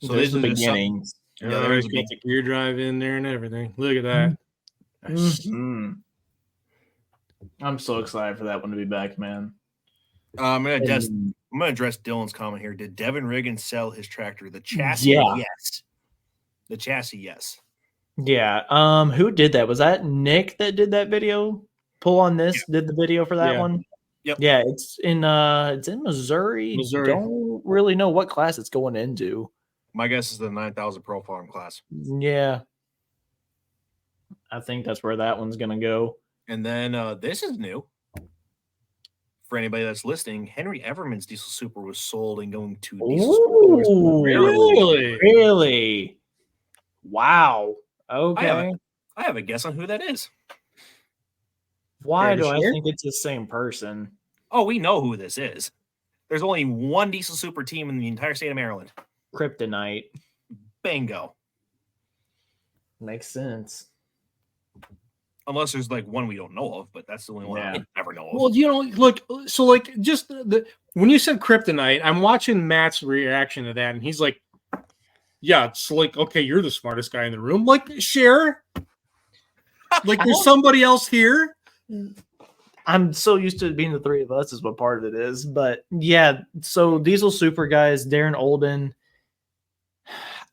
So this is the beginning.
Yeah, there's got the gear drive in there and everything. Look at that.
Mm-hmm. I'm so excited for that one to be back, man.
I'm gonna address Dylan's comment here. Did Devin Riggins sell his tractor? The chassis, yes. The chassis, yes.
Yeah. Who did that? Was that Nick that did that video? Pull on this, did the video for that one?
Yep.
Yeah, it's in Missouri. Don't really know what class it's going into.
My guess is the 9,000 Pro Farm class.
Yeah. I think that's where that one's gonna go.
And then this is new. For anybody that's listening, Henry Everman's Diesel Super was sold and going to Diesel
Super. Really? Wow. Okay.
I have a guess on who that is.
Why do I think it's the same person?
Oh, we know who this is. There's only one Diesel Super team in the entire state of Maryland.
Kryptonite.
Bingo.
Makes sense.
Unless there's like one we don't know of, but that's the only one I never know of.
Well, you know, look, so like just when you said Kryptonite, I'm watching Matt's reaction to that, and he's like, yeah, it's like, okay, you're the smartest guy in the room. Like, share. Like, there's somebody else here.
I'm so used to it being the three of us is what part of it is. But yeah, so Diesel Super guys, Darren Olden.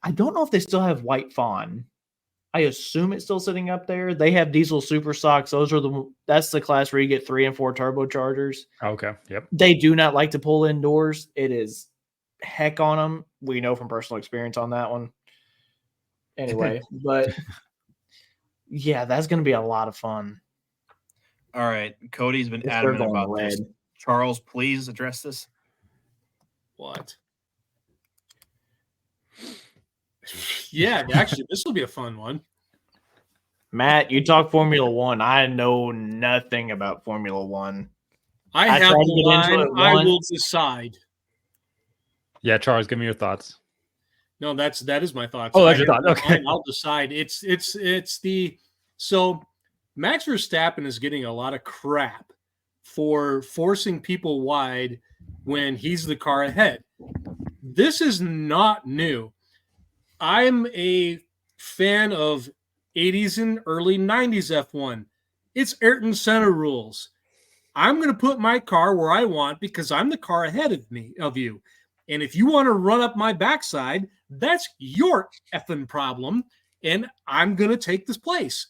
I don't know if they still have White Fawn. I assume it's still sitting up there. They have Diesel Super Stocks. That's the class where you get 3 and 4 turbochargers.
Okay. Yep.
They do not like to pull indoors. It is heck on them. We know from personal experience on that one. Anyway, but yeah, that's going to be a lot of fun.
All right. Cody's been adamant about this. Charles, please address this.
What? Yeah, actually, this will be a fun one.
Matt, you talk Formula One. I know nothing about Formula One.
I have the line. I will decide.
Yeah, Charles, give me your thoughts.
No, that is my thoughts.
Oh, that's your thought. Okay,
I'll decide. So Max Verstappen is getting a lot of crap for forcing people wide when he's the car ahead. This is not new. I'm a fan of 80s and early 90s F1. It's Ayrton Senna rules. I'm going to put my car where I want because I'm the car ahead of you. And if you want to run up my backside, that's your effing problem. And I'm going to take this place.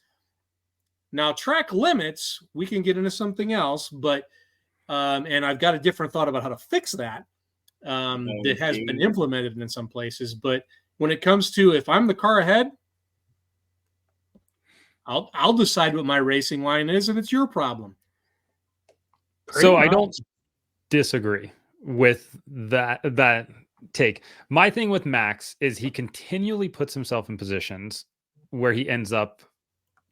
Now, track limits, we can get into something else, but and I've got a different thought about how to fix that that has been implemented in some places. But when it comes to if I'm the car ahead, I'll decide what my racing line is, and it's your problem.
So I don't disagree with that take. My thing with Max is he continually puts himself in positions where he ends up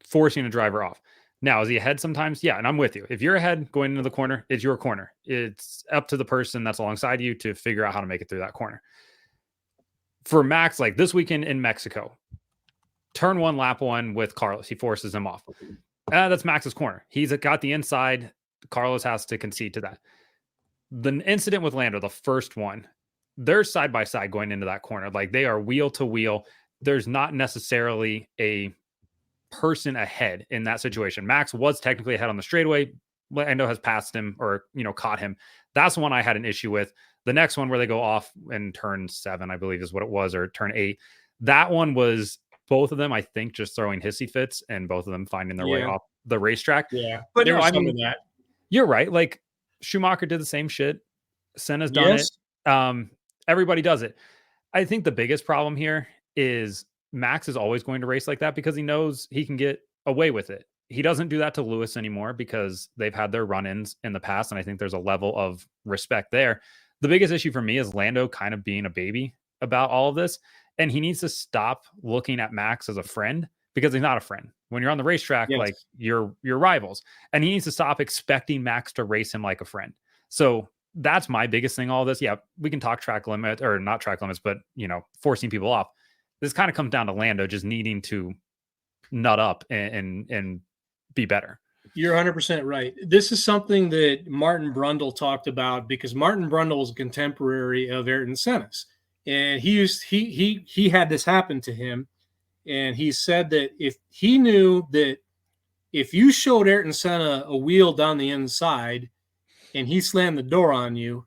forcing a driver off. Now, is he ahead sometimes? Yeah, and I'm with you. If you're ahead going into the corner, it's your corner. It's up to the person that's alongside you to figure out how to make it through that corner. For Max, like this weekend in Mexico, turn 1, lap 1 with Carlos. He forces him off. That's Max's corner. He's got the inside. Carlos has to concede to that. The incident with Lando, the first one, they're side by side going into that corner. Like they are wheel to wheel. There's not necessarily a person ahead in that situation. Max was technically ahead on the straightaway. Lando has passed him or, caught him. That's the one I had an issue with. The next one where they go off in turn 7, I believe is what it was, or turn 8. That one was both of them, I think, just throwing hissy fits and both of them finding their way off the racetrack.
Yeah.
But
there
no,
was
I
some
mean,
of that.
you're right. Like Schumacher did the same shit. Senna's done it. Everybody does it. I think the biggest problem here is Max is always going to race like that because he knows he can get away with it. He doesn't do that to Lewis anymore because they've had their run-ins in the past, and I think there's a level of respect there. The biggest issue for me is Lando kind of being a baby about all of this, and he needs to stop looking at Max as a friend because he's not a friend. When you're on the racetrack, like you're rivals, and he needs to stop expecting Max to race him like a friend. So that's my biggest thing. All this, we can talk track limit or not track limits, but forcing people off. This kind of comes down to Lando just needing to nut up and be better.
You're 100% right. This is something that Martin Brundle talked about because Martin Brundle was a contemporary of Ayrton Senna's, and he had this happen to him, and he said that if he knew that if you showed Ayrton Senna a wheel down the inside and he slammed the door on you,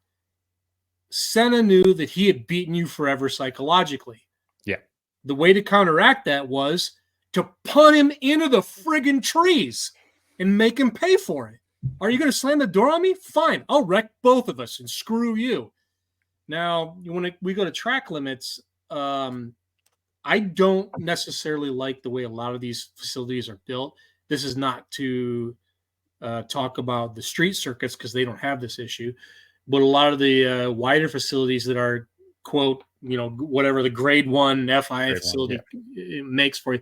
Senna knew that he had beaten you forever psychologically.
Yeah.
The way to counteract that was to punt him into the friggin' trees and make him pay for it. Are you going to slam the door on me? Fine. I'll wreck both of us and screw you. Now, when we go to track limits, I don't necessarily like the way a lot of these facilities are built. This is not to talk about the street circuits because they don't have this issue, but a lot of the wider facilities that are, quote, whatever the grade 1 FIA facility it makes for you.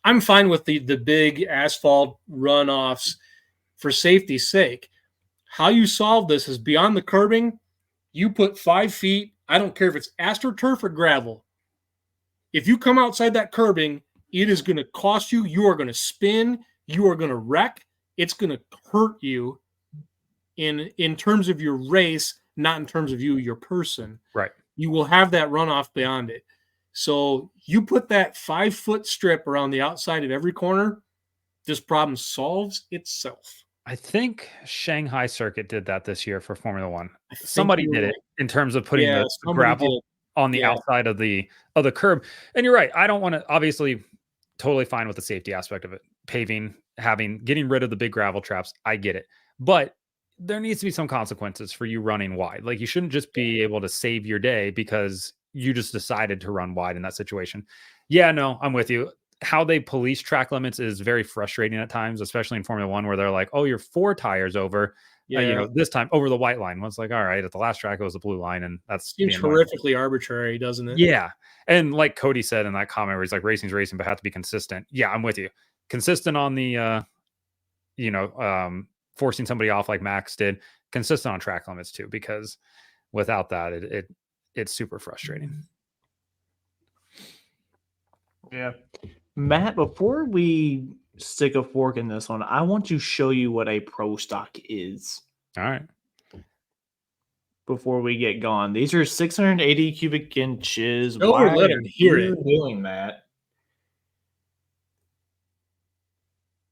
I'm fine with the big asphalt runoffs for safety's sake. How you solve this is beyond the curbing. You put 5 feet. I don't care if it's AstroTurf or gravel. If you come outside that curbing, it is going to cost you. You are going to spin. You are going to wreck. It's going to hurt you in terms of your race, not in terms of you, your person.
Right.
You will have that runoff beyond it. So you put that 5-foot strip around the outside of every corner, this problem solves itself.
I think Shanghai Circuit did that this year for Formula One. Somebody did it in terms of putting the gravel on the outside of the curb. And you're right. I don't want to, obviously, totally fine with the safety aspect of it. Paving, getting rid of the big gravel traps. I get it. But there needs to be some consequences for you running wide. Like you shouldn't just be able to save your day because you just decided to run wide in that situation. Yeah, no, I'm with you. How they police track limits is very frustrating at times, especially in Formula One, where they're like, oh, you're 4 tires over, this time over the white line. Well, it's like, all right, at the last track, it was the blue line. And that's
seems horrifically arbitrary, doesn't it?
Yeah. And like Cody said in that comment where he's like, racing's racing, but have to be consistent. Yeah, I'm with you. Consistent on the, forcing somebody off like Max did, consistent on track limits too, because without that, it's super frustrating.
Yeah. Matt, before we stick a fork in this one, I want to show you what a pro stock is.
All right.
Before we get gone, these are 680 cubic inches.
Why let him hear it
doing that?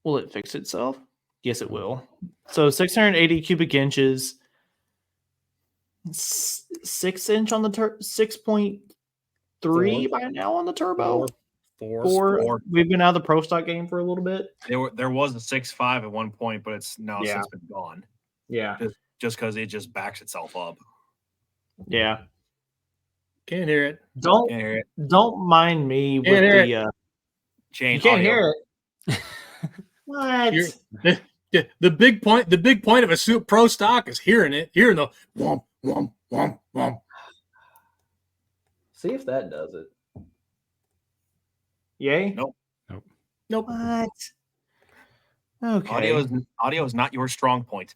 Will it fix itself? Yes, it will. So 680 cubic inches, 6 inch on the 6.3 by now on the turbo. Four. We've been out of the pro stock game for a little bit.
There was a 6.5 at one point, but it's now since been gone.
Yeah,
just because it just backs itself up.
Yeah,
can't hear it.
Don't mind me with the
chain.
You can't hear it. What?
The big point of a pro stock is hearing the womp womp womp womp.
See if that does it. Yay?
Nope.
What? Okay.
Audio is not your strong point.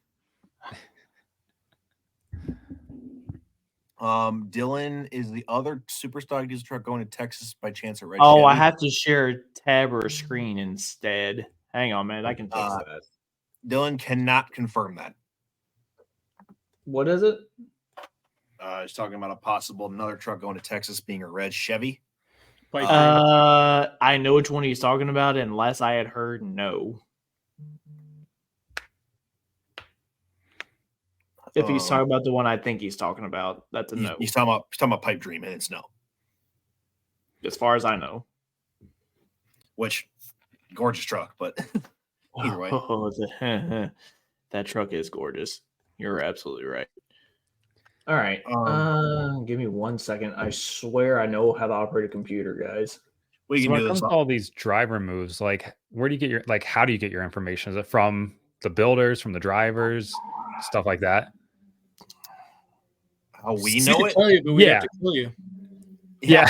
Dylan is the other Superstock diesel truck going to Texas by chance at Red Chevy?
I have to share a tab or a screen instead. Hang on, man. I can fix that.
Dylan cannot confirm that.
What is it?
He's talking about a possible another truck going to Texas being a red Chevy.
Pipe dream.
I know which one he's talking about, unless I had heard no. If he's talking about the one I think he's talking about, that's a no.
He's talking about Pipe Dream, and it's no.
As far as I know.
Which, gorgeous truck, but either way.
That truck is gorgeous. You're absolutely right. All right. Give me 1 second. I swear I know how to operate a computer, guys.
We
So
can
when
do
it comes
this.
to all these driver moves, like where do you get your how do you get your information? Is it from the builders, from the drivers, stuff like that?
How we
We
know
could
it?
tell you, but we
Yeah.
have to kill you.
Yeah.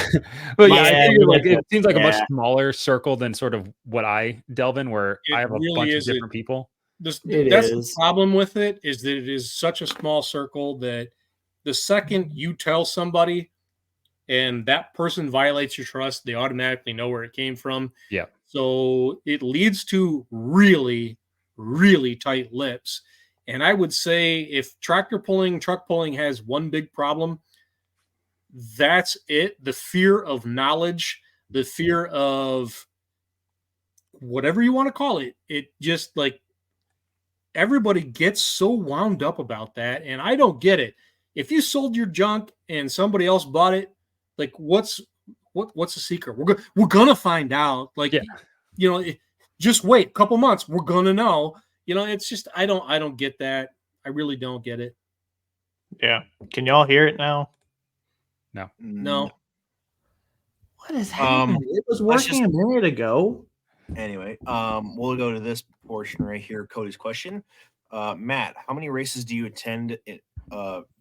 But yeah, I
Yeah,
figure,
we
like
have
it seems like a much
yeah.
smaller circle than sort of what I delve in, where
It
I have a
really
bunch of
is.
different people.
That's
is.
the problem with it, is that it is such a small circle that the second you tell somebody and that person violates your trust, they automatically know where it came from.
Yeah.
So it leads to really, really tight lips. And I would say if truck pulling has one big problem, that's it. The fear of knowledge, the fear of whatever you want to call it. It just like everybody gets so wound up about that. And I don't get it. If you sold your junk and somebody else bought it, like what's the secret? We're gonna find out. Like, just wait a couple months. We're gonna know. It's just I don't get that. I really don't get it.
Yeah. Can y'all hear it now?
No.
What is happening? It was working a minute ago.
Anyway, we'll go to this portion right here. Cody's question. Matt, how many races do you attend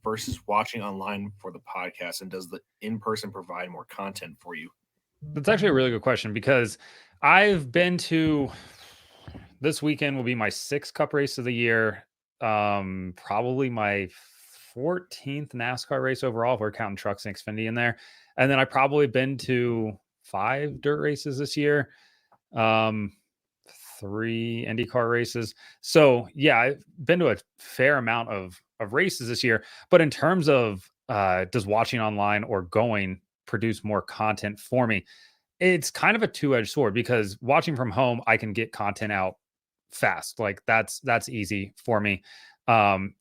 versus watching online for the podcast? And does the in-person provide more content for you?
That's actually a really good question, because I've been to, this weekend will be my 6th Cup race of the year. Probably my 14th NASCAR race overall, if we're counting trucks and Xfinity in there. And then I've probably been to 5 dirt races this year. 3 IndyCar races. So yeah, I've been to a fair amount of races this year. But in terms of does watching online or going produce more content for me, it's kind of a two-edged sword, because watching from home, I can get content out fast. Like that's easy for me. And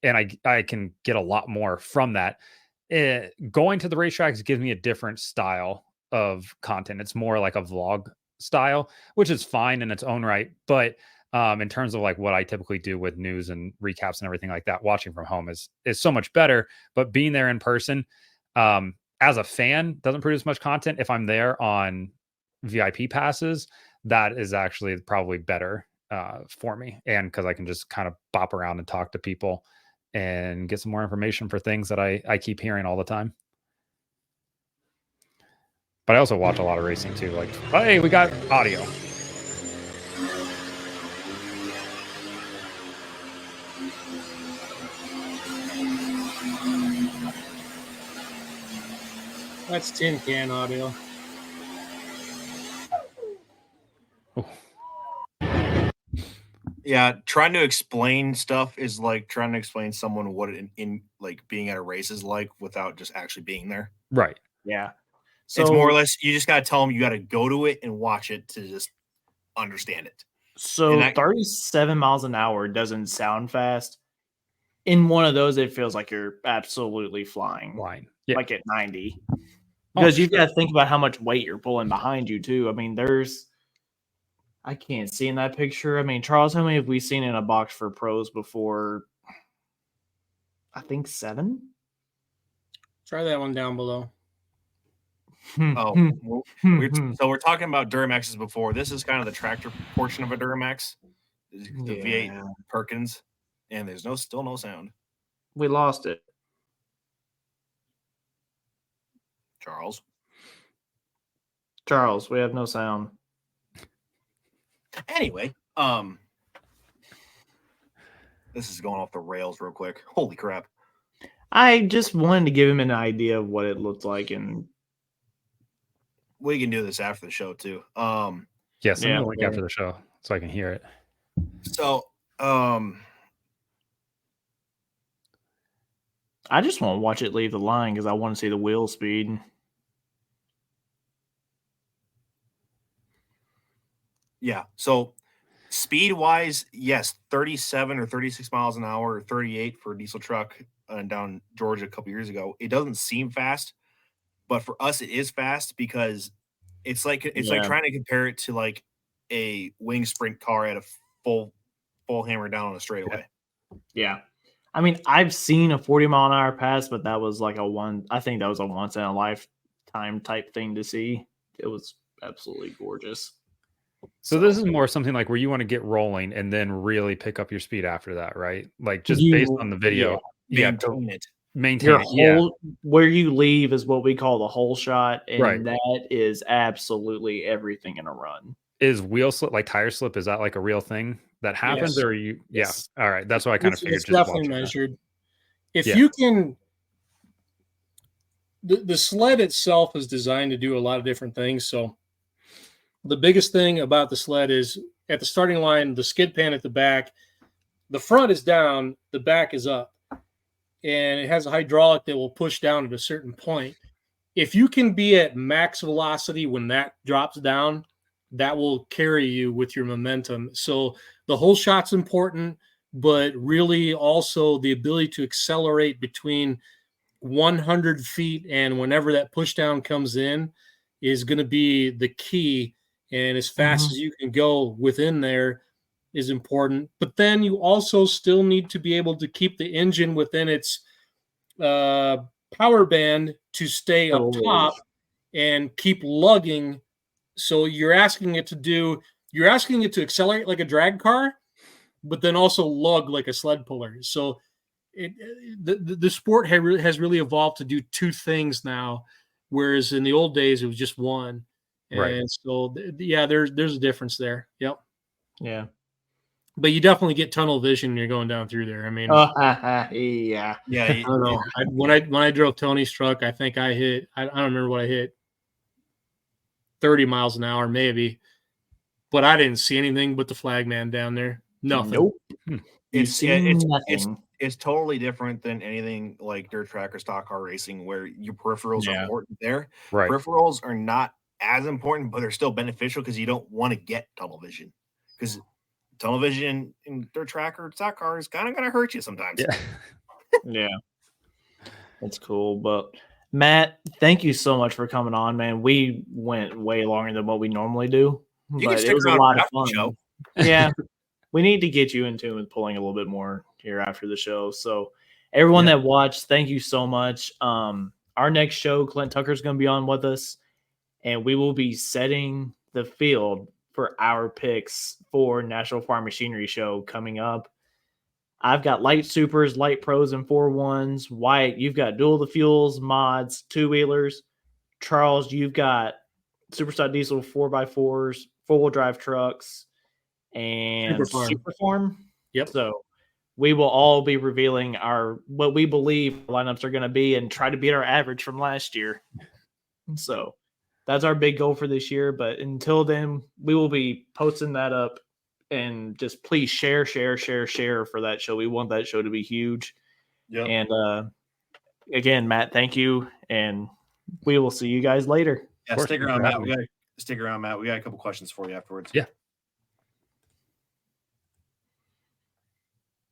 I can get a lot more from that. Going to the racetracks gives me a different style of content. It's more like a vlog style, which is fine in its own right. But in terms of like what I typically do with news and recaps and everything like that, watching from home is so much better. But being there in person, as a fan, doesn't produce much content. If I'm there on VIP passes, that is actually probably better for me, and because I can just kind of bop around and talk to people and get some more information for things that I keep hearing all the time. But I also watch a lot of racing too. Like, hey, we got audio.
That's tin can audio.
Yeah, trying to explain stuff is like trying to explain someone what in like being at a race is like without just actually being there.
Right.
Yeah. So
it's more or less you just got to tell them you got to go to it and watch it to just understand it.
So 37 miles an hour doesn't sound fast. In one of those, it feels like you're absolutely flying.
Yeah.
Like at 90. Because you've got to think about how much weight you're pulling behind you, too. I mean, I can't see in that picture. I mean, Charles, how many have we seen in a box for pros before? I think 7.
Try that one down below.
So we're talking about Duramaxes before. This is kind of the tractor portion of a Duramax. The V8 Perkins, and there's still no sound.
We lost it. Charles, we have no sound.
Anyway, this is going off the rails real quick. Holy crap.
I just wanted to give him an idea of what it looked like, and
we can do this after the show too.
Yes, I'm gonna link after the show so I can hear it.
So
I just want to watch it leave the line because I want to see the wheel speed.
Yeah. So speed wise, yes, 37 or 36 miles an hour, or 38 for a diesel truck down Georgia a couple years ago. It doesn't seem fast, but for us, it is fast because it's like
Yeah.
trying to compare it to like a wing sprint car at a full hammer down on a straightaway.
Yeah. I mean, I've seen a 40-mile-an-hour pass, but that was like I think that was a once in a lifetime type thing to see. It was absolutely gorgeous.
So this is more something like where you want to get rolling and then really pick up your speed after that, right? Like just based on the video. Yeah,
Maintain it.
maintain
Your
it. Yeah.
whole where you leave is what we call the whole shot, and
Right.
that is absolutely everything in a run.
Is wheel slip, like tire slip, is that like a real thing that happens?
Yes.
Or are you?
Yes.
Yeah. All right. That's what I kind of figured.
It's
Just
definitely
watching that.
measured. If
Yeah.
you can, the sled itself is designed to do a lot of different things. So the biggest thing about the sled is at the starting line, the skid pan at the back, the front is down, the back is up, and it has a hydraulic that will push down at a certain point. If you can be at max velocity when that drops down, that will carry you with your momentum. So the whole shot's important, but really also the ability to accelerate between 100 feet and whenever that push down comes in is going to be the key. And as fast as you can go within there is important. But then you also still need to be able to keep the engine within its power band to stay up top and keep lugging. So you're asking it to accelerate like a drag car, but then also lug like a sled puller. So the sport has really evolved to do two things now, whereas in the old days it was just one.
Right.
And so yeah, there's a difference there. Yep.
Yeah.
But you definitely get tunnel vision when you're going down through there. I mean,
Yeah.
Yeah.
I don't know. When I drove Tony's truck, I think I don't remember what I hit, 30 miles an hour maybe, but I didn't see anything but the flagman down there. Nothing.
Nope.
It's totally different than anything like dirt track or stock car racing where your peripherals are important there.
Right.
Peripherals are not as important, but they're still beneficial because you don't want to get tunnel vision, because tunnel vision in dirt track or stock car is kind of going to hurt you sometimes.
Yeah.
Yeah. That's cool. But Matt, thank you so much for coming on, man. We went way longer than what we normally do, but it was a lot of fun. Yeah. We need to get you in tune with pulling a little bit more here after the show. So everyone that watched, thank you so much. Our next show, Clint Tucker's going to be on with us, and we will be setting the field for our picks for National Farm Machinery Show coming up. I've got light supers, light pros, and 4-1s. Wyatt, you've got dual the fuels, mods, two-wheelers. Charles, you've got Superstock diesel 4x4s, four-wheel drive trucks, and Superfarm.
Yep.
So we will all be revealing what we believe lineups are going to be and try to beat our average from last year. So that's our big goal for this year. But until then, we will be posting that up, and just please share for that show. We want that show to be huge.
Yep.
And again, Matt, thank you, and we will see you guys later.
Yeah, stick around, Matt. We got a couple questions for you afterwards.
Yeah.